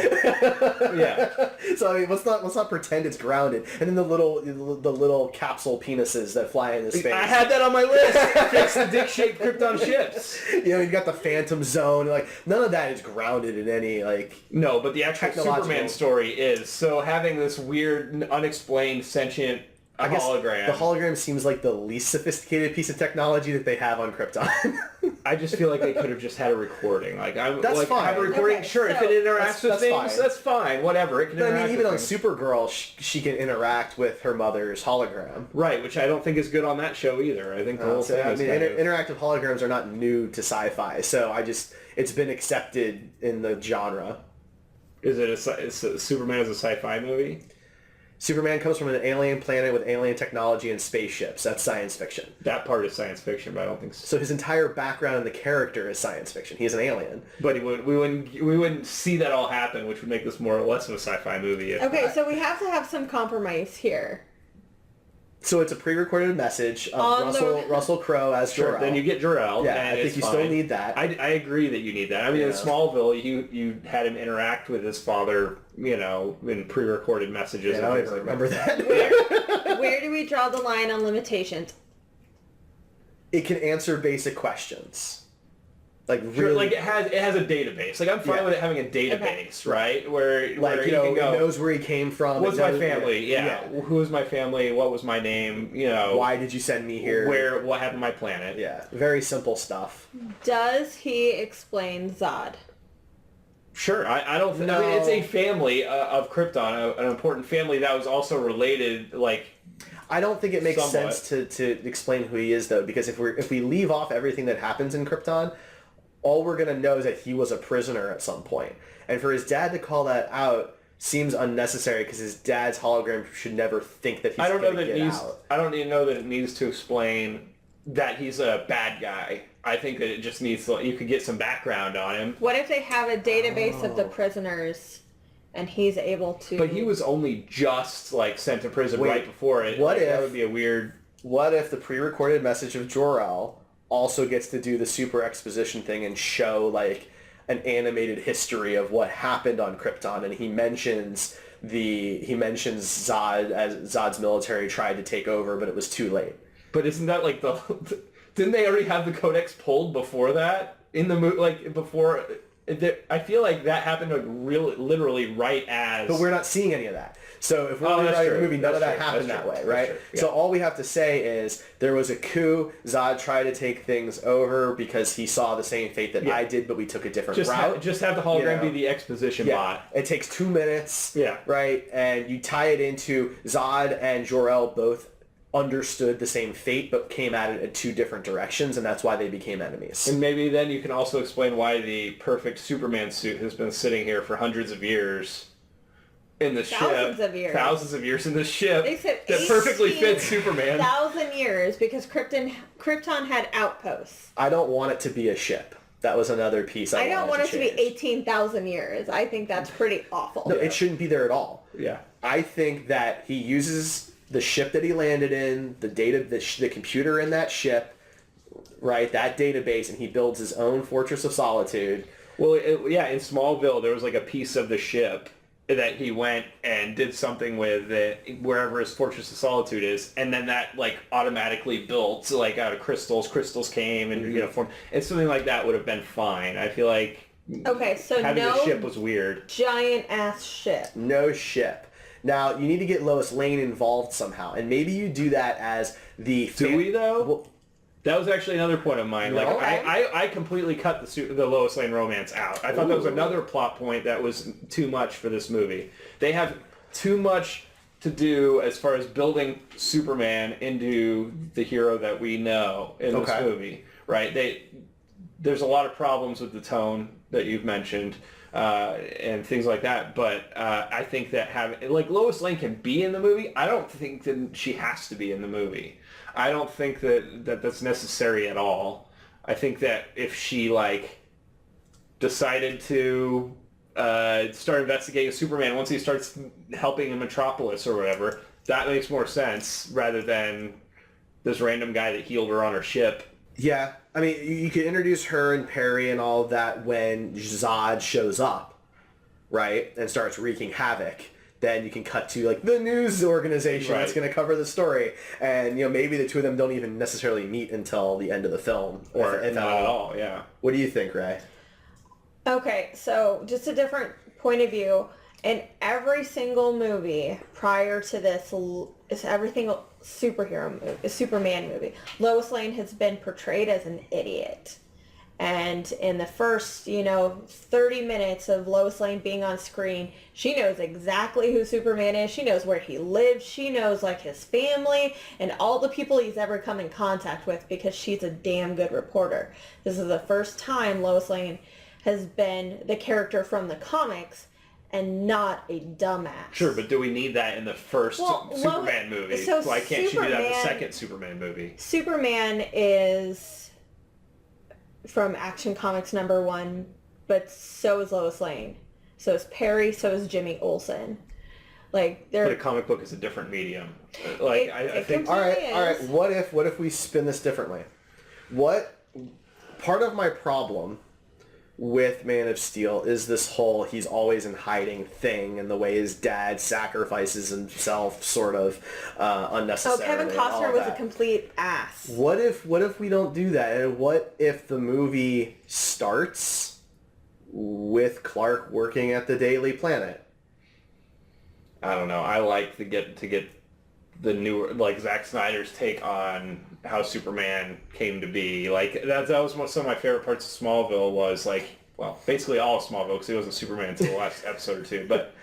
Yeah. So I mean, let's not pretend it's grounded. And then the little capsule penises that fly into space. I had that on my my list. Fix the dick-shaped Krypton ships. You know, you've got the Phantom Zone. Like, none of that is grounded in any, like... No, but the actual Superman story is. So having this weird, unexplained, sentient hologram. The hologram seems like the least sophisticated piece of technology that they have on Krypton. I just feel like they could have just had a recording. That's fine. Have a recording. Okay, sure, so if it interacts with things, fine. that's fine. Whatever. It can But I interact mean, even on with things. Supergirl, she can interact with her mother's hologram. Right, which I don't think is good on that show either. I think the whole thing is interactive holograms are not new to sci-fi, so it's been accepted in the genre. Is Superman is a sci-fi movie? Superman comes from an alien planet with alien technology and spaceships. That's science fiction. That part is science fiction, but I don't think so. So his entire background in the character is science fiction. He's an alien. But we wouldn't see that all happen, which would make this more or less of a sci-fi movie. Okay, so we have to have some compromise here. So it's a pre-recorded message of Russell Crowe as Jor-El. Then you get Jor-El. Yeah, and I think you still need that. I agree that you need that. I mean, in Smallville, you had him interact with his father, in pre-recorded messages. Yeah, I don't even remember that. Where do we draw the line on limitations? It can answer basic questions. Like really, sure, like it has a database. Like I'm fine with it having a database, right? Where you can know, go, it knows where he came from. What's my family? Yeah. Who was my family? What was my name? Why did you send me here? What happened to my planet? Yeah, very simple stuff. Does he explain Zod? Sure, I don't think... No. I mean, it's a family of Krypton, an important family that was also related, I don't think it makes somewhat. sense to explain who he is, though, because if we leave off everything that happens in Krypton, all we're going to know is that he was a prisoner at some point. And for his dad to call that out seems unnecessary because his dad's hologram should never think that he's going to get out. I don't even know that it needs to explain that he's a bad guy. I think that it just needs to... You could get some background on him. What if they have a database of the prisoners and he's able to... But he was only just, sent to prison right before it. What if... That would be a weird... What if the pre-recorded message of Jor-El also gets to do the super exposition thing and show, an animated history of what happened on Krypton, and he mentions Zod as Zod's military tried to take over, but it was too late. But isn't that didn't they already have the codex pulled before that in the movie? Before, I feel like that happened literally right as. But we're not seeing any of that. So if we're rewriting the movie, none of that happened that way, right? So all we have to say is there was a coup. Zod tried to take things over because he saw the same fate that I did, but we took a different route. Just have the hologram be the exposition bot. It takes 2 minutes. Yeah. Right, and you tie it into Zod and Jor-El both understood the same fate but came at it in 2 different directions, and that's why they became enemies. And maybe then you can also explain why the perfect Superman suit has been sitting here for hundreds of years in the Thousands of years. Thousands of years in the ship. They said that perfectly fits Superman. 1,000 years because Krypton had outposts. I don't want it to be a ship. That was another piece I don't want it to be 18,000 years. I think that's pretty awful. No, it shouldn't be there at all. Yeah. I think that he uses the ship that he landed in, the data, the computer in that ship, right, that database, and he builds his own Fortress of Solitude. Well, in Smallville, there was a piece of the ship that he went and did something with wherever his Fortress of Solitude is, and then that automatically built out of crystals. Crystals came and formed. And something like that would have been fine. I feel like having a ship was weird. Giant ass ship. No ship. Now you need to get Lois Lane involved somehow, and maybe you do that as the. Do we though? Well, that was actually another point of mine. No. I completely cut the Lois Lane romance out. I thought that was another plot point that was too much for this movie. They have too much to do as far as building Superman into the hero that we know in this movie. Right? There's a lot of problems with the tone that you've mentioned. And things like that, but I think that having Lois Lane can be in the movie. I don't think that she has to be in the movie. I don't think that that's necessary at all. I think that if she decided to start investigating Superman once he starts helping in Metropolis or whatever, that makes more sense rather than this random guy that healed her on her ship. Yeah, I mean, you could introduce her and Perry and all of that when Zod shows up, right, and starts wreaking havoc. then you can cut to like the news organization that's going to cover the story, and maybe the two of them don't even necessarily meet until the end of the film, or if not at all. Yeah. What do you think, Ray? Okay, so just a different point of view. In every single movie prior to this, is everything superhero movie, a Superman movie, Lois Lane has been portrayed as an idiot. And in the first, 30 minutes of Lois Lane being on screen, she knows exactly who Superman is. She knows where he lives. She knows like his family and all the people he's ever come in contact with because she's a damn good reporter. This is the first time Lois Lane has been the character from the comics and not a dumbass. Sure, but do we need that in the first Superman movie? So why can't she do that in the second Superman movie? Superman is from Action Comics #1, but so is Lois Lane. So is Perry, so is Jimmy Olsen. Like they're... But a comic book is a different medium. Like I think... All right. What if we spin this differently? Part of my problem with Man of Steel is this whole he's always in hiding thing and the way his dad sacrifices himself sort of unnecessarily. Oh, Kevin Costner was a complete ass. What if we don't do that? And what if the movie starts with Clark working at the Daily Planet? I don't know. I like to get the new, like Zack Snyder's take on how Superman came to be. Like that was some of my favorite parts of Smallville was like, well, basically all of Smallville because he wasn't Superman until the last episode or two. But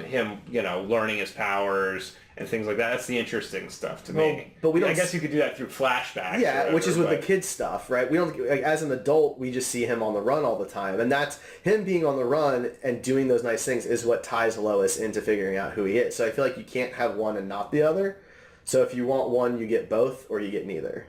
him, learning his powers and things like that. That's the interesting stuff to me. But we don't. I guess you could do that through flashbacks. Yeah, whatever, which is with the kids stuff, right? We don't. Like, as an adult, we just see him on the run all the time, and that's him being on the run and doing those nice things is what ties Lois into figuring out who he is. So I feel like you can't have one and not the other. So if you want one, you get both, or you get neither.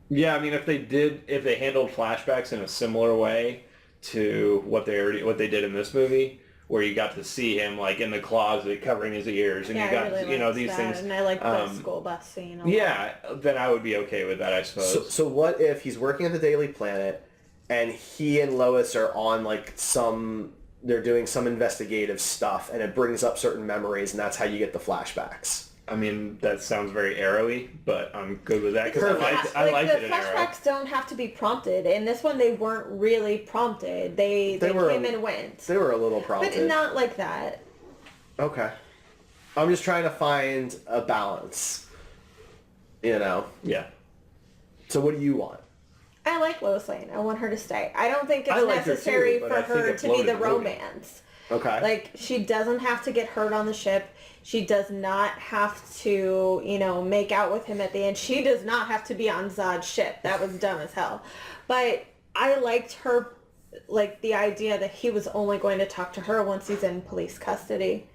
Yeah, I mean, if they handled flashbacks in a similar way to what they did in this movie, where you got to see him like in the closet covering his ears, and you got really these that. things. And I like the school bus scene. Yeah, then I would be okay with that, I suppose. So what if he's working at the Daily Planet, and he and Lois are on like they're doing some investigative stuff, and it brings up certain memories, and that's how you get the flashbacks. I mean, that sounds very Arrow-y, but I'm good with that because I liked it in Arrow. The flashbacks don't have to be prompted. In this one, they weren't really prompted. They came and went. They were a little prompted. But not like that. Okay. I'm just trying to find a balance. Yeah. So what do you want? I like Lois Lane. I want her to stay. I don't think it's necessary for her to be the romance. Okay. Like, she doesn't have to get hurt on the ship. She does not have to, make out with him at the end. She does not have to be on Zod's ship. That was dumb as hell. But I liked her, like, the idea that he was only going to talk to her once he's in police custody.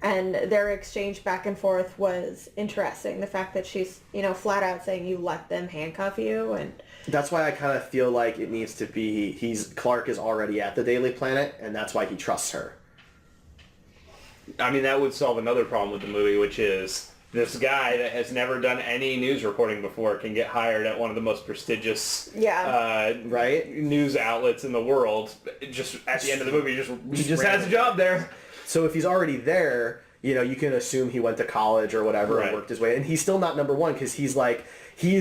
And their exchange back and forth was interesting. The fact that she's, flat out saying you let them handcuff you. And that's why I kind of feel like it needs to be, Clark is already at the Daily Planet, and that's why he trusts her. I mean, that would solve another problem with the movie, which is this guy that has never done any news reporting before can get hired at one of the most prestigious news outlets in the world. Just at the end of the movie, he just has a job there. So if he's already there, you can assume he went to college or whatever and worked his way. And he's still not number one because he's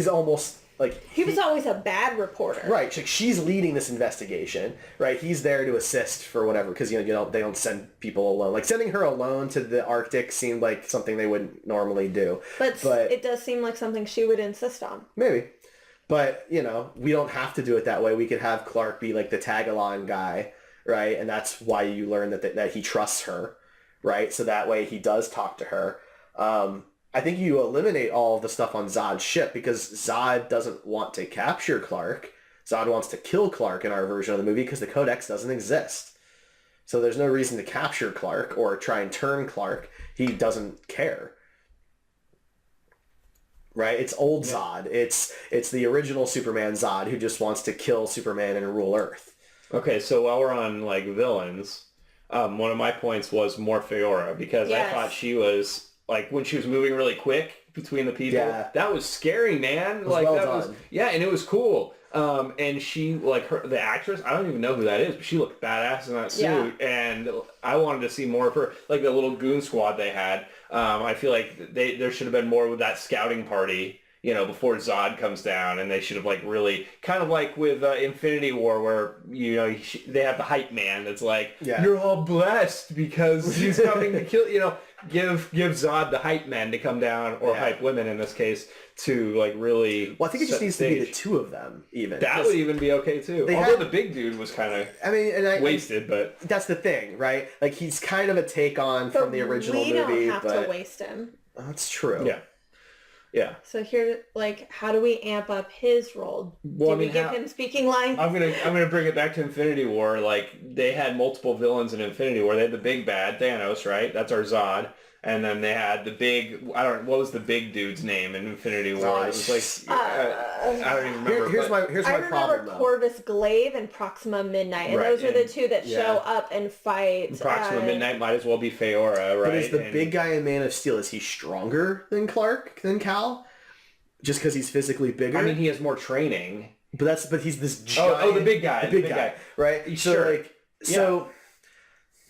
almost... he was always a bad reporter. Right. She's leading this investigation, right? He's there to assist for whatever, because, they don't send people alone. Like, sending her alone to the Arctic seemed like something they wouldn't normally do. But it does seem like something she would insist on. Maybe. But, we don't have to do it that way. We could have Clark be, like, the tag-along guy, right? And that's why you learn that he trusts her, right? So that way he does talk to her. I think you eliminate all of the stuff on Zod's ship because Zod doesn't want to capture Clark. Zod wants to kill Clark in our version of the movie because the Codex doesn't exist. So there's no reason to capture Clark or try and turn Clark. He doesn't care. Right? It's old Zod. It's the original Superman Zod who just wants to kill Superman and rule Earth. Okay, so while we're on like villains, one of my points was Morpheora because I thought she was... Like, when she was moving really quick between the people, that was scary, man. It was well done. And it was cool. And she, like, the actress, I don't even know who that is, but she looked badass in that suit. Yeah. And I wanted to see more of her, like the little goon squad they had. I feel like there should have been more with that scouting party, you know, before Zod comes down, and they should have, like, really, kind of like with Infinity War, where, you know, they have the hype man that's like, you're all blessed because he's coming to kill, you know, give Zod the hype man to come down, or hype women in this case, to, like, really. Well, I think it just needs to be the two of them, even. That would even be okay too. Although the big dude was kind of wasted, but that's the thing, right? Like, he's kind of a take on from the original movie. We don't have to waste him. That's true. Yeah. So here, like, how do we amp up his role? Well, do we give him speaking lines? I'm gonna bring it back to Infinity War. Like, they had multiple villains in Infinity War. They had the big bad Thanos, right? That's our Zod. And then they had the big, what was the big dude's name in Infinity War? It was like, I don't even remember. Here's my problem, I remember Corvus Glaive and Proxima Midnight, and those are the two that show up and fight. Proxima Midnight might as well be Feora, right? But is the big guy in Man of Steel, is he stronger than Cal? Just because he's physically bigger? I mean, he has more training. But he's this giant... Oh, the big guy. The big guy, right? Sure.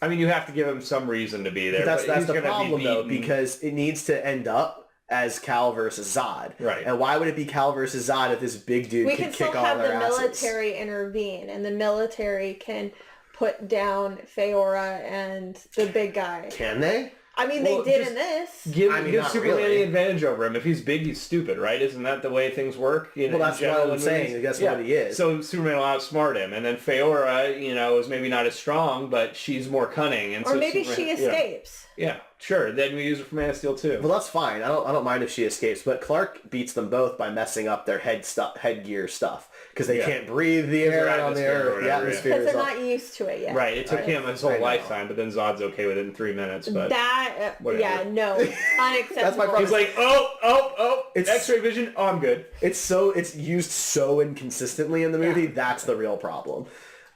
I mean, you have to give him some reason to be there. That's the problem, though, because it needs to end up as Cal versus Zod. Right. And why would it be Cal versus Zod if this big dude can kick all their asses? We can still have the military intervene, and the military can put down Feora and the big guy. Can they? I mean, they did in this. Give Superman the advantage over him. If he's big, he's stupid, right? Isn't that the way things work? Well, that's what I'm saying. That's what he is. So Superman will outsmart him. And then Feora, you know, is maybe not as strong, but she's more cunning. And or maybe she escapes. Yeah, sure. Then we use her for Man of Steel too. Well, that's fine. I don't mind if she escapes. But Clark beats them both by messing up their headgear stuff. Because they can't breathe the air on the atmosphere. Because they're not used to it yet. Right. It took him his whole lifetime, but then Zod's okay with it in 3 minutes. But no, unacceptable. That's my problem. He's like, it's X-ray vision. Oh, I'm good. It's used so inconsistently in the movie. That's the real problem.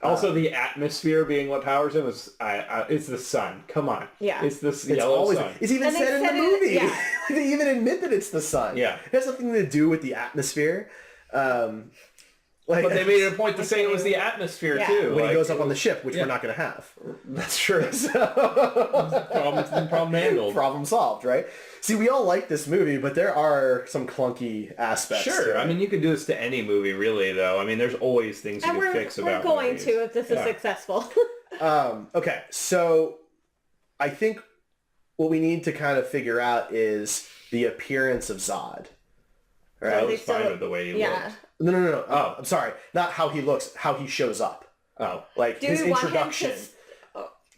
Also, the atmosphere being what powers him is, it's the sun. Come on. Yeah. It's this yellow sun. It's even said in the movie. They even admit that it's the sun. Yeah. It has nothing to do with the atmosphere. But they made it a point to say it was the atmosphere too. When he goes up on the ship, which we're not going to have. That's true. Problem handled. Problem solved, right? See, we all like this movie, but there are some clunky aspects. Sure. I mean, you could do this to any movie, really, though. I mean, there's always things you can fix about movies. We're going movies. to if this is successful. Okay, so I think what we need to kind of figure out is the appearance of Zod. Right? I was fine with the way he looked. No. Oh, I'm sorry. Not how he looks, how he shows up. Oh. Like his introduction.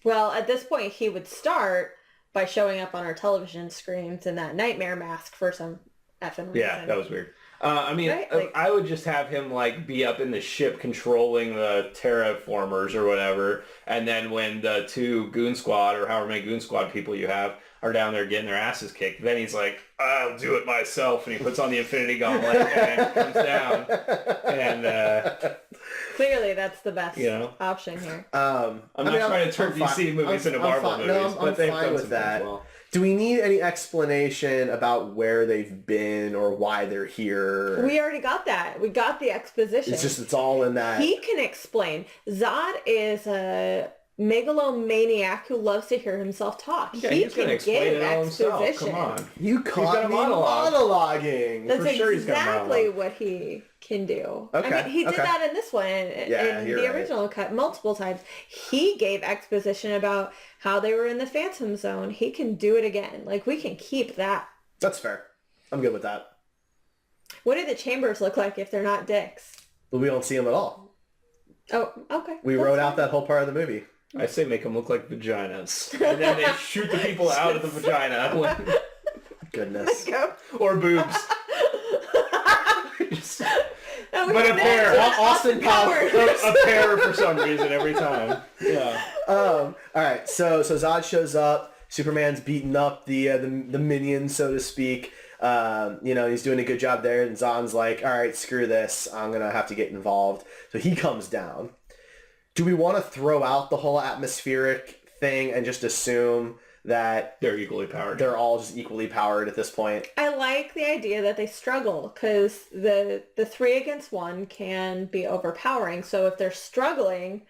Well, at this point, he would start by showing up on our television screens in that nightmare mask for some effing reason. Yeah, that was weird. I mean, I would just have him, like, be up in the ship controlling the terraformers or whatever, and then when the two Goon Squad, or however many Goon Squad people you have, are down there getting their asses kicked, then he's like, I'll do it myself, and he puts on the Infinity Gauntlet and comes down. And clearly, that's the best option here. I'm not trying to turn DC movies into Marvel movies, but they've done with that. Well. Do we need any explanation about where they've been or why they're here? We already got that. We got the exposition. It's all in that. He can explain. Zod is a megalomaniac who loves to hear himself talk. Yeah, he can give exposition. Come on. You caught me monologuing. That's exactly what he can do. Okay. I mean, he did that in this one, in the original cut, multiple times. He gave exposition about how they were in the Phantom Zone. He can do it again. Like, we can keep that. That's fair. I'm good with that. What do the chambers look like if they're not dicks? But we don't see them at all. Oh, okay. We wrote out that whole part of the movie. I say make them look like vaginas. And then they shoot the people out of the vagina. Goodness. Or boobs. But a pair. Austin Powers. A pair for some reason every time. Yeah. All right. So Zod shows up. Superman's beating up the minions, so to speak. He's doing a good job there, and Zod's like, all right, screw this. I'm going to have to get involved. So he comes down. Do we want to throw out the whole atmospheric thing and just assume that They're equally powered. they're all just equally powered at this point. I like the idea that they struggle because the 3 against 1 can be overpowering. So if they're struggling,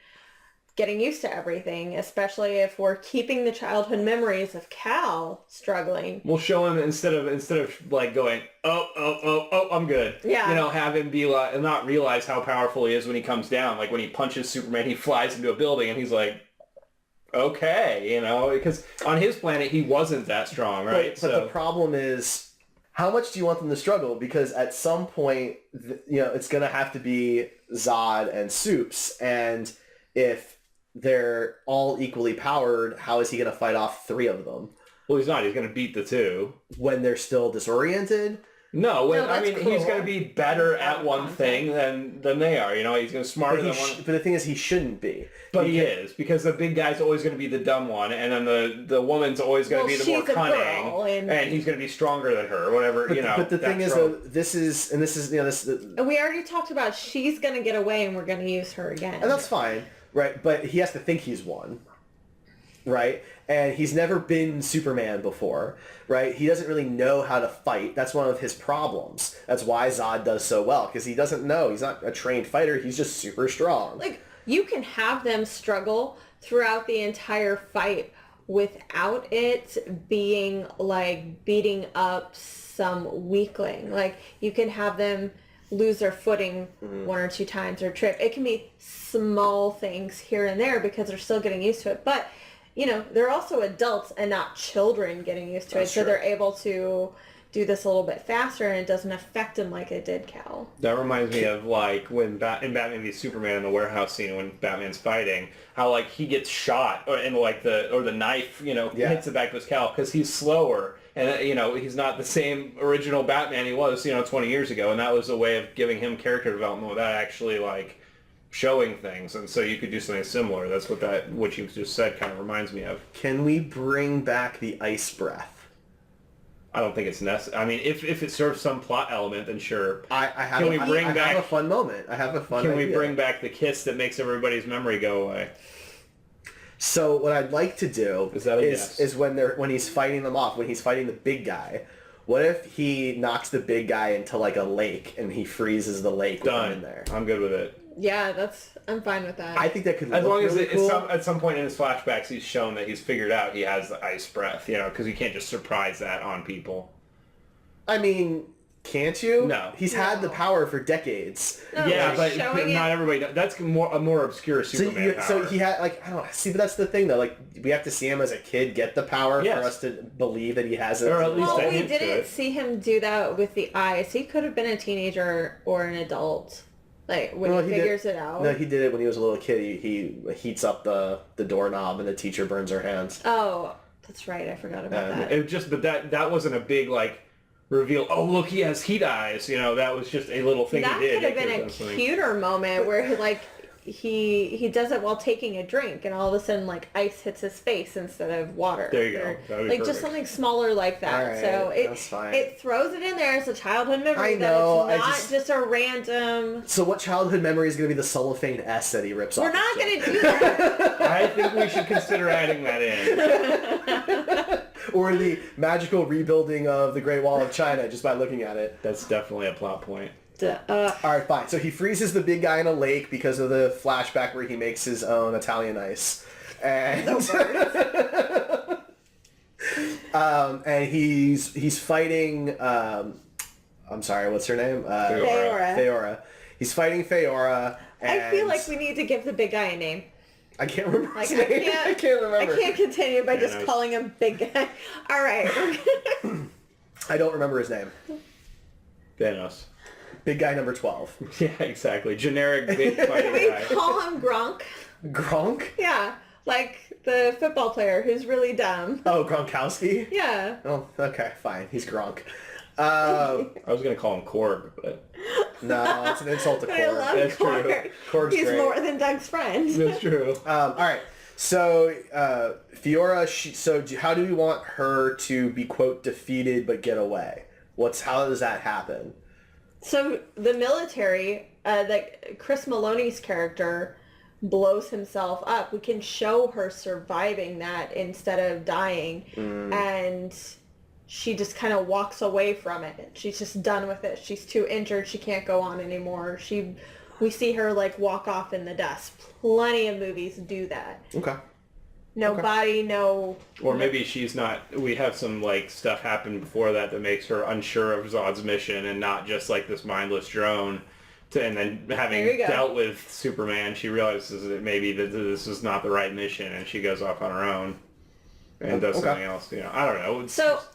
getting used to everything, especially if we're keeping the childhood memories of Cal struggling. We'll show him instead of like going, oh, I'm good. Yeah. You know, have him be like, and not realize how powerful he is when he comes down. Like when he punches Superman, he flies into a building and he's like, okay, you know, because on his planet he wasn't that strong, right? But the problem is, how much do you want them to struggle? Because at some point, you know, it's going to have to be Zod and Supes, and if they're all equally powered, how is he going to fight off 3 of them? Well, he's not. He's going to beat the 2. When they're still disoriented? No, I mean, cool. he's going to be better at one thing than they are. You know, he's going to smarter than one. But the thing is, he shouldn't be. But he is, because the big guy's always going to be the dumb one, and then the woman's always going to be the more cunning, and he's going to be stronger than her, or whatever, you know. But the thing is, though, this is, you know, And we already talked about she's going to get away and we're going to use her again. and that's fine, right? But he has to think he's won, right? And he's never been Superman before, right? He doesn't really know how to fight. That's one of his problems. That's why Zod does so well, because he doesn't know. He's not a trained fighter. He's just super strong. Like, you can have them struggle throughout the entire fight without it being like beating up some weakling. Like, you can have them lose their footing 1 or 2 times or trip. It can be small things here and there because they're still getting used to it. But, you know, they're also adults and not children getting used to it. So they're able to do this a little bit faster and it doesn't affect them like it did Cal. That reminds me of like when in Batman v Superman in the warehouse scene when Batman's fighting, how like he gets shot and like the knife, you know, hits the back of his Cal because he's slower and you know he's not the same original Batman he was, you know, 20 years ago, and that was a way of giving him character development without actually like showing things, and so you could do something similar. That's what you just said kind of reminds me of. Can we bring back the ice breath? I don't think it's necessary. I mean, if it serves some plot element, then sure. I have a fun moment. I have a fun Can idea. we bring back the kiss that makes everybody's memory go away? So what I'd like to do is when he's fighting them off, when he's fighting the big guy, what if he knocks the big guy into like a lake and he freezes the lake with him in there? I'm good with it. Yeah, I'm fine with that. I think that could as look long as really cool. at some point in his flashbacks he's shown that he's figured out he has the ice breath, you know, because you can't just surprise that on people. I mean, can't you? No. He's had the power for decades. No, Yeah, but not it. everybody. That's a more obscure Superman power. So he had like I don't know. See, but that's the thing though. Like we have to see him as a kid get the power for us to believe that he has it. Or at least Well, we didn't see him do that with the eyes. He could have been a teenager or an adult. Like when he figures it out. No, he did it when he was a little kid. He heats up the doorknob and the teacher burns her hands. Oh, that's right. I forgot about that. It just, but that wasn't a big like reveal. Oh, look, he has heat eyes. You know, that was just a little thing that he did. That could have been a cuter moment where he does it while taking a drink, and all of a sudden like ice hits his face instead of water. There you go. That'd be like just something smaller like that. All right, so that's fine. it throws it in there as a childhood memory. I know, that it's not just a random. So what childhood memory is going to be the cellophane S that he rips off? We're not going to do that. I think we should consider adding that in. Or the magical rebuilding of the Great Wall of China just by looking at it. That's definitely a plot point. All right, fine. So he freezes the big guy in a lake because of the flashback where he makes his own Italian ice, and and he's fighting. I'm sorry, what's her name? Feora. He's fighting Feora. And I feel like we need to give the big guy a name. I can't remember Like, his name. I can't remember. I can't continue by just calling him big guy. All right. I don't remember his name. Thanos. Big guy number 12. Yeah, exactly. Generic big fighting We guy. call him Gronk. Gronk? Yeah, like the football player who's really dumb. Oh, Gronkowski? Yeah. Oh, okay, fine. He's Gronk. I was going to call him Korg, but... No, it's an insult to But I Korg. love That's Korg. true. Korg's He's great. more than Doug's friend. That's true. All right. So, Feora, how do we want her to be, quote, defeated but get away? How does that happen? So the military, Chris Maloney's character, blows himself up. We can show her surviving that instead of dying. And she just kind of walks away from it. She's just done with it. She's too injured. She can't go on anymore. We see her like walk off in the dust. Plenty of movies do that. Okay. No body, no... Or maybe she's not... We have some, like, stuff happen before that makes her unsure of Zod's mission and not just, like, this mindless drone. And then having dealt with Superman, she realizes that maybe that this is not the right mission, and she goes off on her own and does something else. You know, I don't know.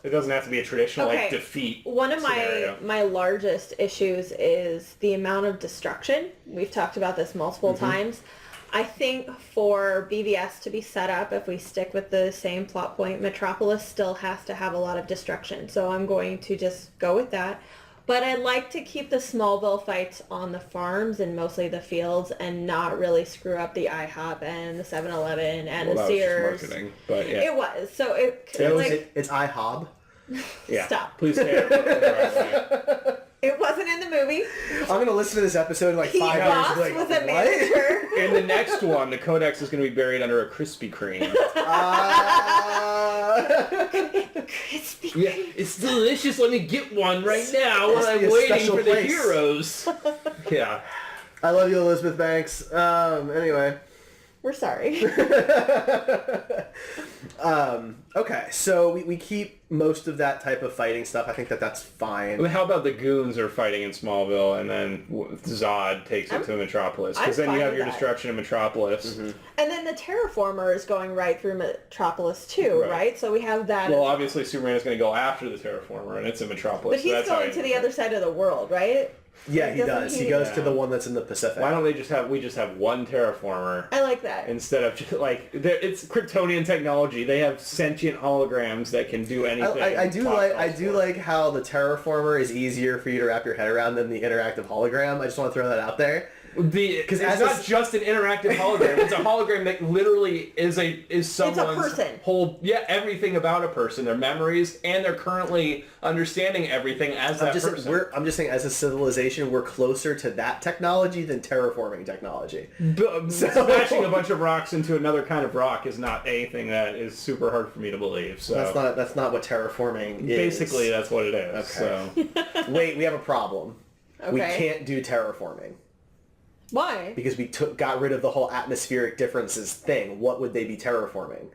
It doesn't have to be a traditional, like, defeat One of scenario. my largest issues is the amount of destruction. We've talked about this multiple times. I think for BVS to be set up, if we stick with the same plot point, Metropolis still has to have a lot of destruction. So I'm going to just go with that. But I'd like to keep the Smallville fights on the farms and mostly the fields and not really screw up the IHOP and the 7-Eleven and the Sears. That was just marketing, but yeah. It was. So It's IHOB. Yeah. Stop. Please say it the right way. It wasn't in the movie. I'm going to listen to this episode in like 5 years Ross and be was like, a manager. In the next one, the Codex is going to be buried under a Krispy Kreme. Crispy. Yeah, it's delicious. Let me get one right now while Must I'm be a waiting special for the place. heroes. Yeah. I love you, Elizabeth Banks. Anyway. We're sorry. Okay, so we keep most of that type of fighting stuff. I think that's fine. Well, how about the goons are fighting in Smallville and then Zod takes it to Metropolis? Because then I'm you fine have with your that. destruction in Metropolis. And then the Terraformer is going right through Metropolis too, right? So we have that. Well, obviously Superman is going to go after the Terraformer and it's in Metropolis. But he's going to the other side of the world, right? Yeah, he does. He goes to the one that's in the Pacific. Why don't we just have one Terraformer? I like that. Instead of just like it's Kryptonian technology. They have sentient holograms that can do anything. I do like how the Terraformer is easier for you to wrap your head around than the interactive hologram. I just want to throw that out there. Because it's not just an interactive hologram. It's a hologram that literally is someone's person. Everything about a person, their memories, and they're currently understanding everything as that person. I'm just saying, as a civilization, we're closer to that technology than terraforming technology. Smashing a bunch of rocks into another kind of rock is not anything that is super hard for me to believe. So that's not what terraforming is. Basically, that's what it is. Okay. So. Wait, we have a problem. Okay. We can't do terraforming. Why? Because we got rid of the whole atmospheric differences thing. What would they be terraforming?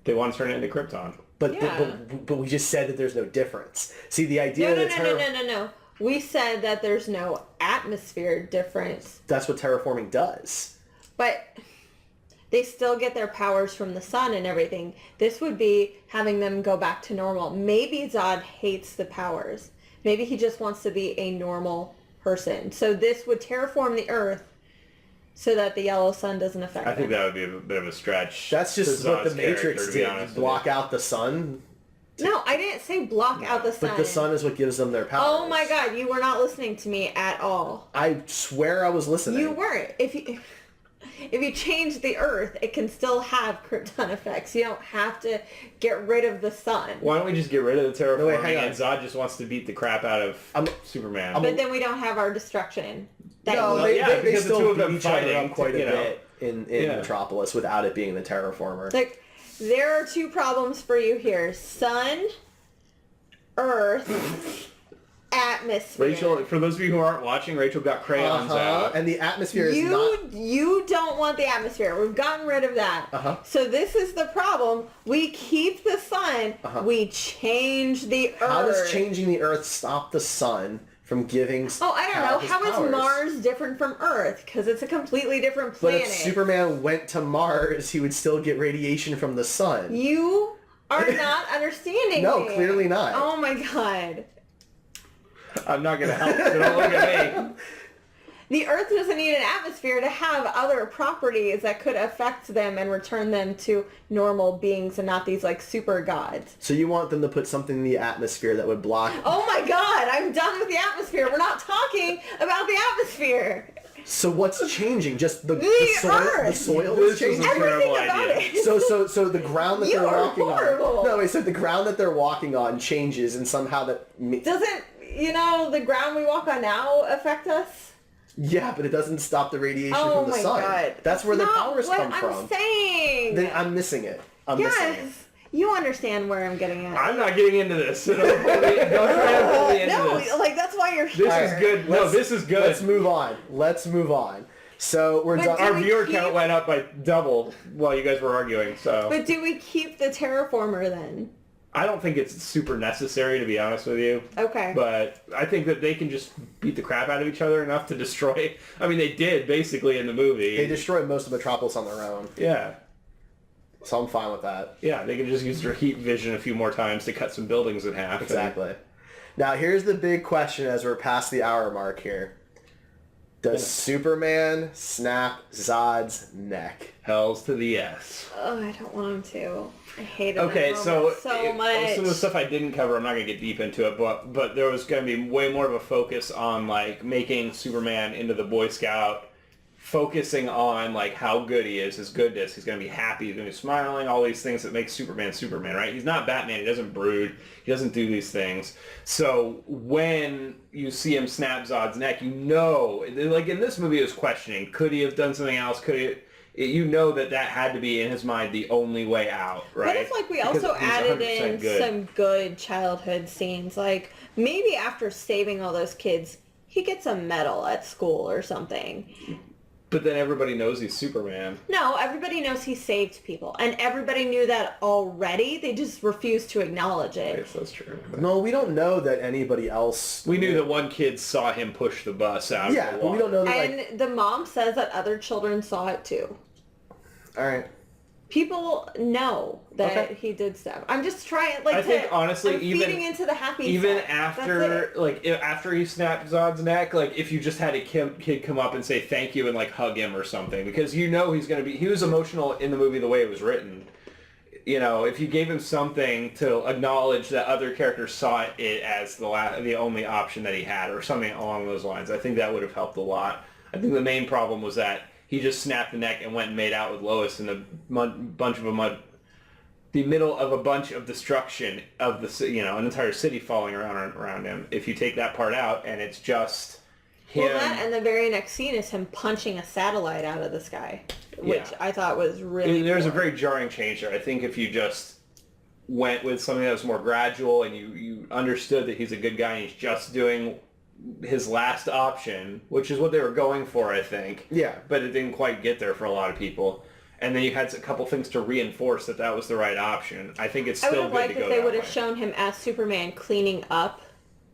They want to turn it into Krypton. But we just said that there's no difference. See, the idea No. We said that there's no atmosphere difference. That's what terraforming does. But they still get their powers from the sun and everything. This would be having them go back to normal. Maybe Zod hates the powers. Maybe he just wants to be a normal person. So this would terraform the Earth so that the yellow sun doesn't affect I think them. that would be a bit of a stretch. That's just what the Matrix did. Honest Block out the sun. No, I didn't say block out the sun. But the sun is what gives them their powers. Oh my god, you were not listening to me at all. I swear I was listening. You weren't. If you change the Earth, it can still have Krypton effects. You don't have to get rid of the sun. Why don't we just get rid of the terraforming hang on. and Zod just wants to beat the crap out of Superman? But then we don't have our destruction. They because the still two of beat them each other fighting, up quite a bit in Metropolis without it being the terraformer. Like, there are two problems for you here. Sun, Earth, atmosphere. Rachel, for those of you who aren't watching, Rachel got crayons out. And the atmosphere is not... You don't want the atmosphere. We've gotten rid of that. So this is the problem. We keep the sun. We change the Earth. How does changing the Earth stop the sun from giving... Oh, I don't know. How powers? is Mars different from Earth? Because it's a completely different planet. But if Superman went to Mars, he would still get radiation from the sun. You are not understanding No, me. clearly not. Oh my god. I'm not going to help, so don't look at me. The Earth doesn't need an atmosphere to have other properties that could affect them and return them to normal beings and not these like super gods. So you want them to put something in the atmosphere that would block... Oh my god, I'm done with the atmosphere. We're not talking about the atmosphere. So what's changing? Just the soil? Earth. The soil This is changing? is a Everything terrible about idea. it. So the ground that You they're are walking horrible. on... No, I said the ground that they're walking on changes and somehow that... Doesn't, the ground we walk on now affect us? Yeah, but it doesn't stop the radiation Oh from the my sun. God. That's where their powers come What from. I'm saying. Then I'm missing it. I'm missing it. Yes. You understand where I'm getting at. I'm not getting into this. So don't try to pull me into No, this. like that's why you're This here. is good. No, this is good. Let's move on. So we're But done. Our we viewer keep- count went up by double while you guys were arguing, so... But do we keep the terraformer then? I don't think it's super necessary, to be honest with you. Okay. But I think that they can just beat the crap out of each other enough to destroy... I mean, they did, basically, in the movie. They destroyed most of Metropolis on their own. Yeah. So I'm fine with that. Yeah, they can just use their heat vision a few more times to cut some buildings in half. Exactly. Now, here's the big question as we're past the hour mark here. Does Superman snap Zod's neck? Hells to the yes. Oh, I don't want him to. I hate it. Okay, so much. some of the stuff I didn't cover, I'm not going to get deep into it, but there was going to be way more of a focus on, like, making Superman into the Boy Scout, focusing on, like, how good he is, his goodness. He's going to be happy, he's going to be smiling, all these things that make Superman Superman, right? He's not Batman, he doesn't brood, he doesn't do these things. So when you see him snap Zod's neck, you know, like in this movie it was questioning, could he have done something else? Could he... You know that had to be, in his mind, the only way out, right? What if, like, we Because also he's added 100% in good. some good childhood scenes? Like, maybe after saving all those kids, he gets a medal at school or something. But then everybody knows he's Superman. No, everybody knows he saved people. And everybody knew that already. They just refused to acknowledge I it. guess that's true. No, we don't know that anybody else... We knew that one kid saw him push the bus out Yeah, of the but water. we don't know that, like... And the mom says that other children saw it too. Alright. People know that Okay. he did stuff. I'm just trying, like, I think, honestly, I'm even- feeding into the happy Even side. after, That's it. like, after he snapped Zod's neck, like, if you just had a kid come up and say thank you and, like, hug him or something, because you know he's going to be... He was emotional in the movie the way it was written. You know, if you gave him something to acknowledge that other characters saw it as the only option that he had, or something along those lines, I think that would have helped a lot. I think the main problem was that he just snapped the neck and went and made out with Lois in the middle of a bunch of destruction of the, you know, an entire city falling around him. If you take that part out and it's just him. Well, that and the very next scene is him punching a satellite out of the sky, which I thought was really There's a cool. very jarring change there. I think if you just went with something that was more gradual and you understood that he's a good guy and he's just doing his last option, which is what they were going for, I think. Yeah. But it didn't quite get there for a lot of people. And then you had a couple things to reinforce that was the right option. I think it's I would still have good liked to go if they that would have way. shown him as Superman cleaning up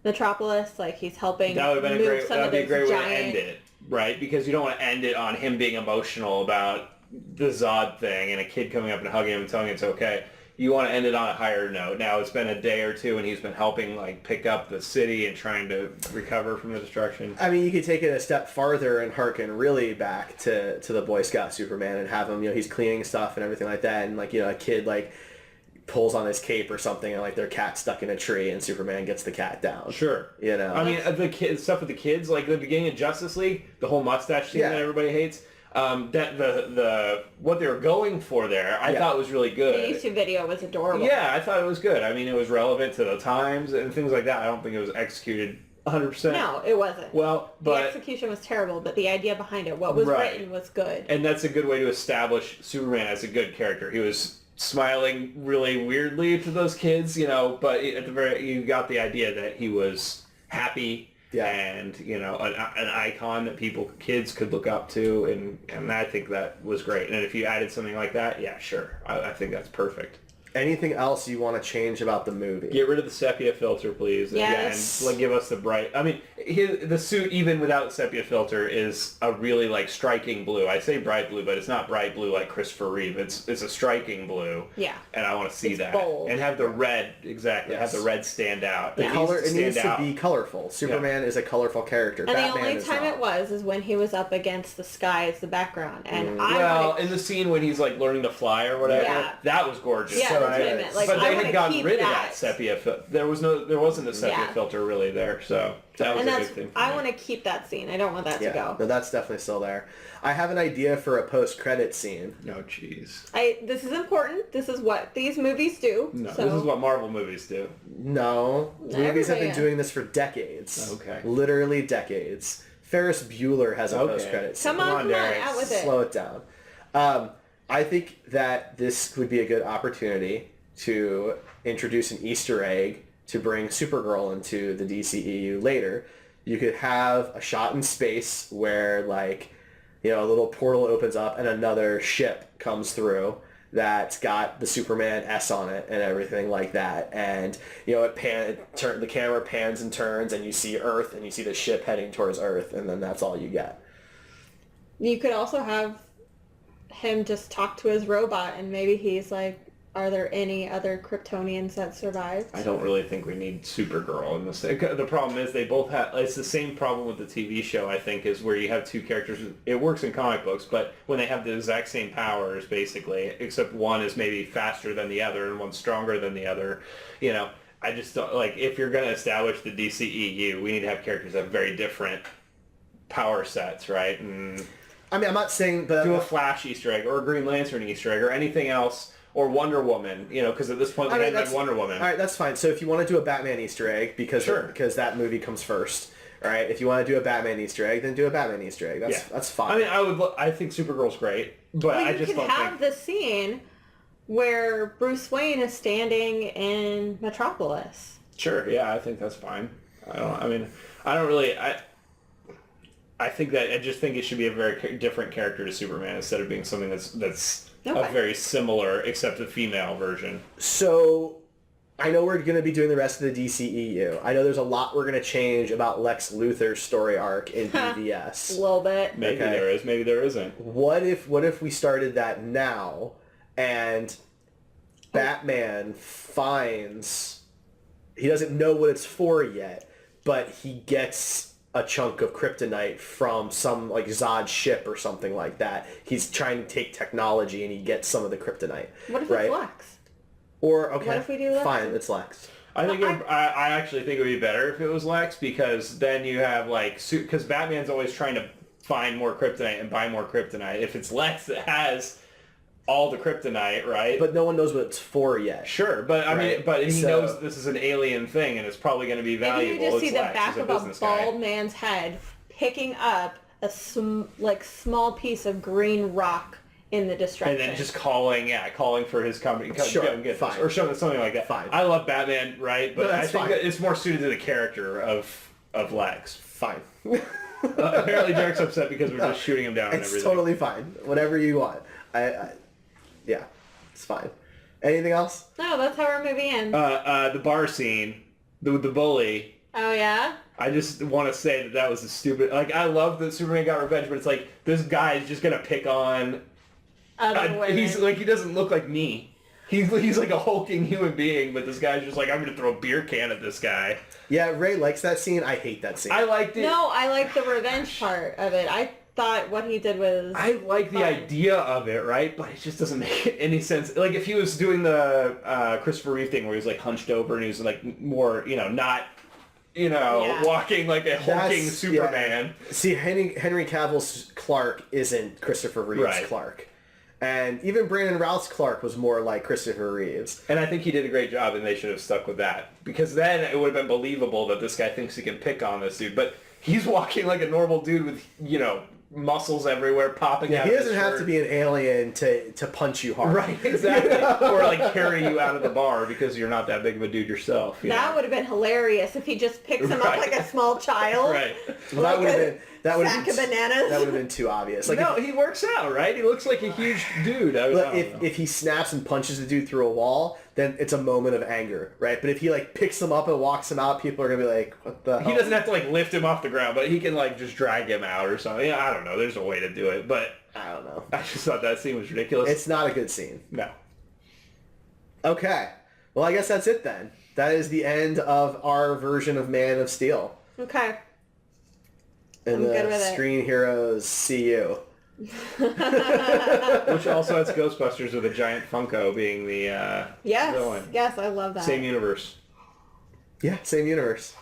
Metropolis, like he's helping That would have been move a great, some that'd of be a those great way to giant... end it, right? Because you don't want to end it on him being emotional about the Zod thing and a kid coming up and hugging him and telling him it's okay. You want to end it on a higher note. Now it's been a day or two and he's been helping, like, pick up the city and trying to recover from the destruction. I mean, you could take it a step farther and harken really back to the Boy Scout Superman and have him, you know, he's cleaning stuff and everything like that, and, like, you know, a kid, like, pulls on his cape or something and, like, their cat's stuck in a tree and Superman gets the cat down. Sure. You know? I mean, the stuff with the kids, like the beginning of Justice League, the whole mustache scene Yeah. that everybody hates, that the what they were going for there, I thought was really The good. YouTube video was adorable. Yeah, I thought it was good. I mean, it was relevant to the times and things like that. I don't think it was executed 100%. No, it wasn't. Well, the but... execution was terrible, but the idea behind it, what was Right. written, was good. And that's a good way to establish Superman as a good character. He was smiling really weirdly to those kids, you know, but at the very... You got the idea that he was happy... Yeah. And, you know, an icon that kids could look up to, and I think that was great. And if you added something like that, yeah, sure. I think that's perfect. Anything else you want to change about the movie? Get rid of the sepia filter, please. Yes. And give us the bright... I mean, the suit, even without sepia filter, is a really, like, striking blue. I say bright blue, but it's not bright blue like Christopher Reeve. It's a striking blue. Yeah. And I want to see It's that. bold. And have the red, exactly, Yes. have the red stand out. The color, it needs stand to be colorful. Superman is a colorful character. And Batman the only is time not. is when he was up against the sky as the background. And Well, in the scene when he's, like, learning to fly or whatever, Yeah. that was gorgeous. Yeah, So that's what I good. meant. Like, But I they wanna had gotten keep rid of that sepia filter. There wasn't a sepia Yeah. filter really there, so that was And a that's, good thing for I me. want to keep that scene. I don't want that to Yeah, go. no, that's definitely still there. I have an idea for a post-credit scene. No, jeez. This is important. This is what these movies do. No, so. this is what Marvel movies do. No, movies have been Everybody- doing this for decades. Okay. Literally decades. Ferris Bueller has a Okay. post-credit scene. Come on, Derek. out with it. Slow it down. I think that this would be a good opportunity to introduce an Easter egg to bring Supergirl into the DCEU later. You could have a shot in space where, like, you know, a little portal opens up and another ship comes through that's got the Superman S on it and everything like that. And, you know, the camera pans and turns and you see Earth and you see the ship heading towards Earth, and then that's all you get. You could also have him just talk to his robot, and maybe he's like, are there any other Kryptonians that survived? I don't really think we need Supergirl in this. The problem is they both have, it's the same problem with the TV show, I think, is where you have two characters. It works in comic books, but when they have the exact same powers, basically, except one is maybe faster than the other and one's stronger than the other, you know, I just don't, like, if you're going to establish the DCEU, we need to have characters that have very different power sets, right? And I mean, I'm not saying... but do a Flash Easter egg or a Green Lantern Easter egg or anything else. Or Wonder Woman, you know, because at this point we had Wonder Woman. All right, that's fine. So if you want to do a Batman Easter egg, because that movie comes first, all right? If you want to do a Batman Easter egg, then do a Batman Easter egg. That's fine. I mean, I think Supergirl's great, but I just don't think... You could have the scene where Bruce Wayne is standing in Metropolis. Sure, yeah, I think that's fine. I think that I just think it should be a very different character to Superman instead of being something that's a very similar, except a female version. So, I know we're going to be doing the rest of the DCEU. I know there's a lot we're going to change about Lex Luthor's story arc in BVS. A little bit. Maybe there is, maybe there isn't. What if we started that now, and Batman finds... He doesn't know what it's for yet, but he gets a chunk of kryptonite from some like Zod ship or something like that. He's trying to take technology and he gets some of the kryptonite. What if it's Lex? Or okay, what if we do Lex? Fine, it's Lex. I actually think it would be better if it was Lex, because then you have like, because Batman's always trying to find more kryptonite and buy more kryptonite. If it's Lex that has all the kryptonite, right? But no one knows what it's for yet. Sure, but I mean, but he knows this is an alien thing, and it's probably going to be valuable. If you just see the back of a bald bald man's head picking up a small piece of green rock in the destruction, and then just calling for his company, fine, or something like that. Fine. I love Batman, right? But I think that it's more suited to the character of Lex. Fine. Apparently, Derek's upset because we're just shooting him down and everything. It's totally fine. Whatever you want. Yeah, it's fine. Anything else? No, that's how our movie ends. The bar scene, the bully. Oh yeah? I just want to say that was a stupid... Like, I love that Superman got revenge, but it's like, this guy is just going to pick on... Other women. He's like, he doesn't look like me. He's like a hulking human being, but this guy's just like, I'm going to throw a beer can at this guy. Yeah, Ray likes that scene. I hate that scene. I liked it. No, I like the revenge part of it. I thought what he did was I like the idea of it, right? But it just doesn't make any sense. Like, if he was doing the Christopher Reeve thing where he was like hunched over and he was like more, not, walking like a hulking Superman. Yeah. See, Henry Cavill's Clark isn't Christopher Reeve's Clark. And even Brandon Routh's Clark was more like Christopher Reeve's. And I think he did a great job, and they should have stuck with that. Because then it would have been believable that this guy thinks he can pick on this dude. But he's walking like a normal dude with, muscles everywhere popping out of his shirt. He doesn't have to be an alien to punch you hard. Right, exactly. Or like carry you out of the bar because you're not that big of a dude yourself. That would have been hilarious if he just picks him up like a small child. Right. Well, that would have been... That would sack of bananas. That would have been too obvious. Like, no, he works out, right? He looks like a huge dude. If he snaps and punches the dude through a wall, then it's a moment of anger, right? But if he like picks him up and walks him out, people are gonna be like, "What the hell?" He doesn't have to like lift him off the ground, but he can like just drag him out or something. Yeah, I don't know. There's a way to do it, but I don't know. I just thought that scene was ridiculous. It's not a good scene. No. Okay. Well, I guess that's it then. That is the end of our version of Man of Steel. Okay. And the Screen Heroes CU. Which also has Ghostbusters with a giant Funko being the villain. Yes, I love that. Same universe. Yeah, same universe.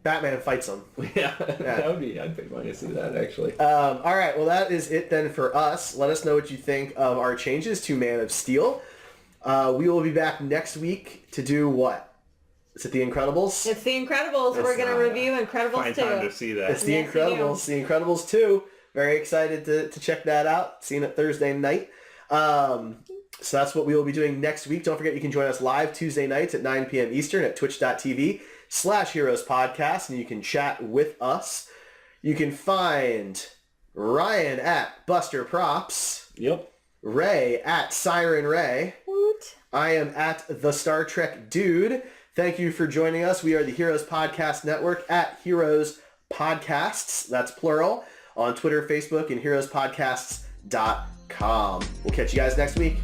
Batman fights him. Yeah, that would be... I'd pay money to see that, actually. All right, well, that is it then for us. Let us know what you think of our changes to Man of Steel. We will be back next week to do what? Is it The Incredibles? It's The Incredibles. We're going to review Incredibles 2. Find time to see that. It's The Yes, we do. Incredibles. The Incredibles 2. Very excited to check that out. Seeing it Thursday night. So that's what we will be doing next week. Don't forget you can join us live Tuesday nights at 9 p.m. Eastern at twitch.tv/Heroes Podcast, and you can chat with us. You can find Ryan at Buster Props. Yep. Ray at Siren Ray. Woot. I am at The Star Trek Dude. Thank you for joining us. We are the Heroes Podcast Network at Heroes Podcasts. That's plural. On Twitter, Facebook, and heroespodcasts.com. We'll catch you guys next week.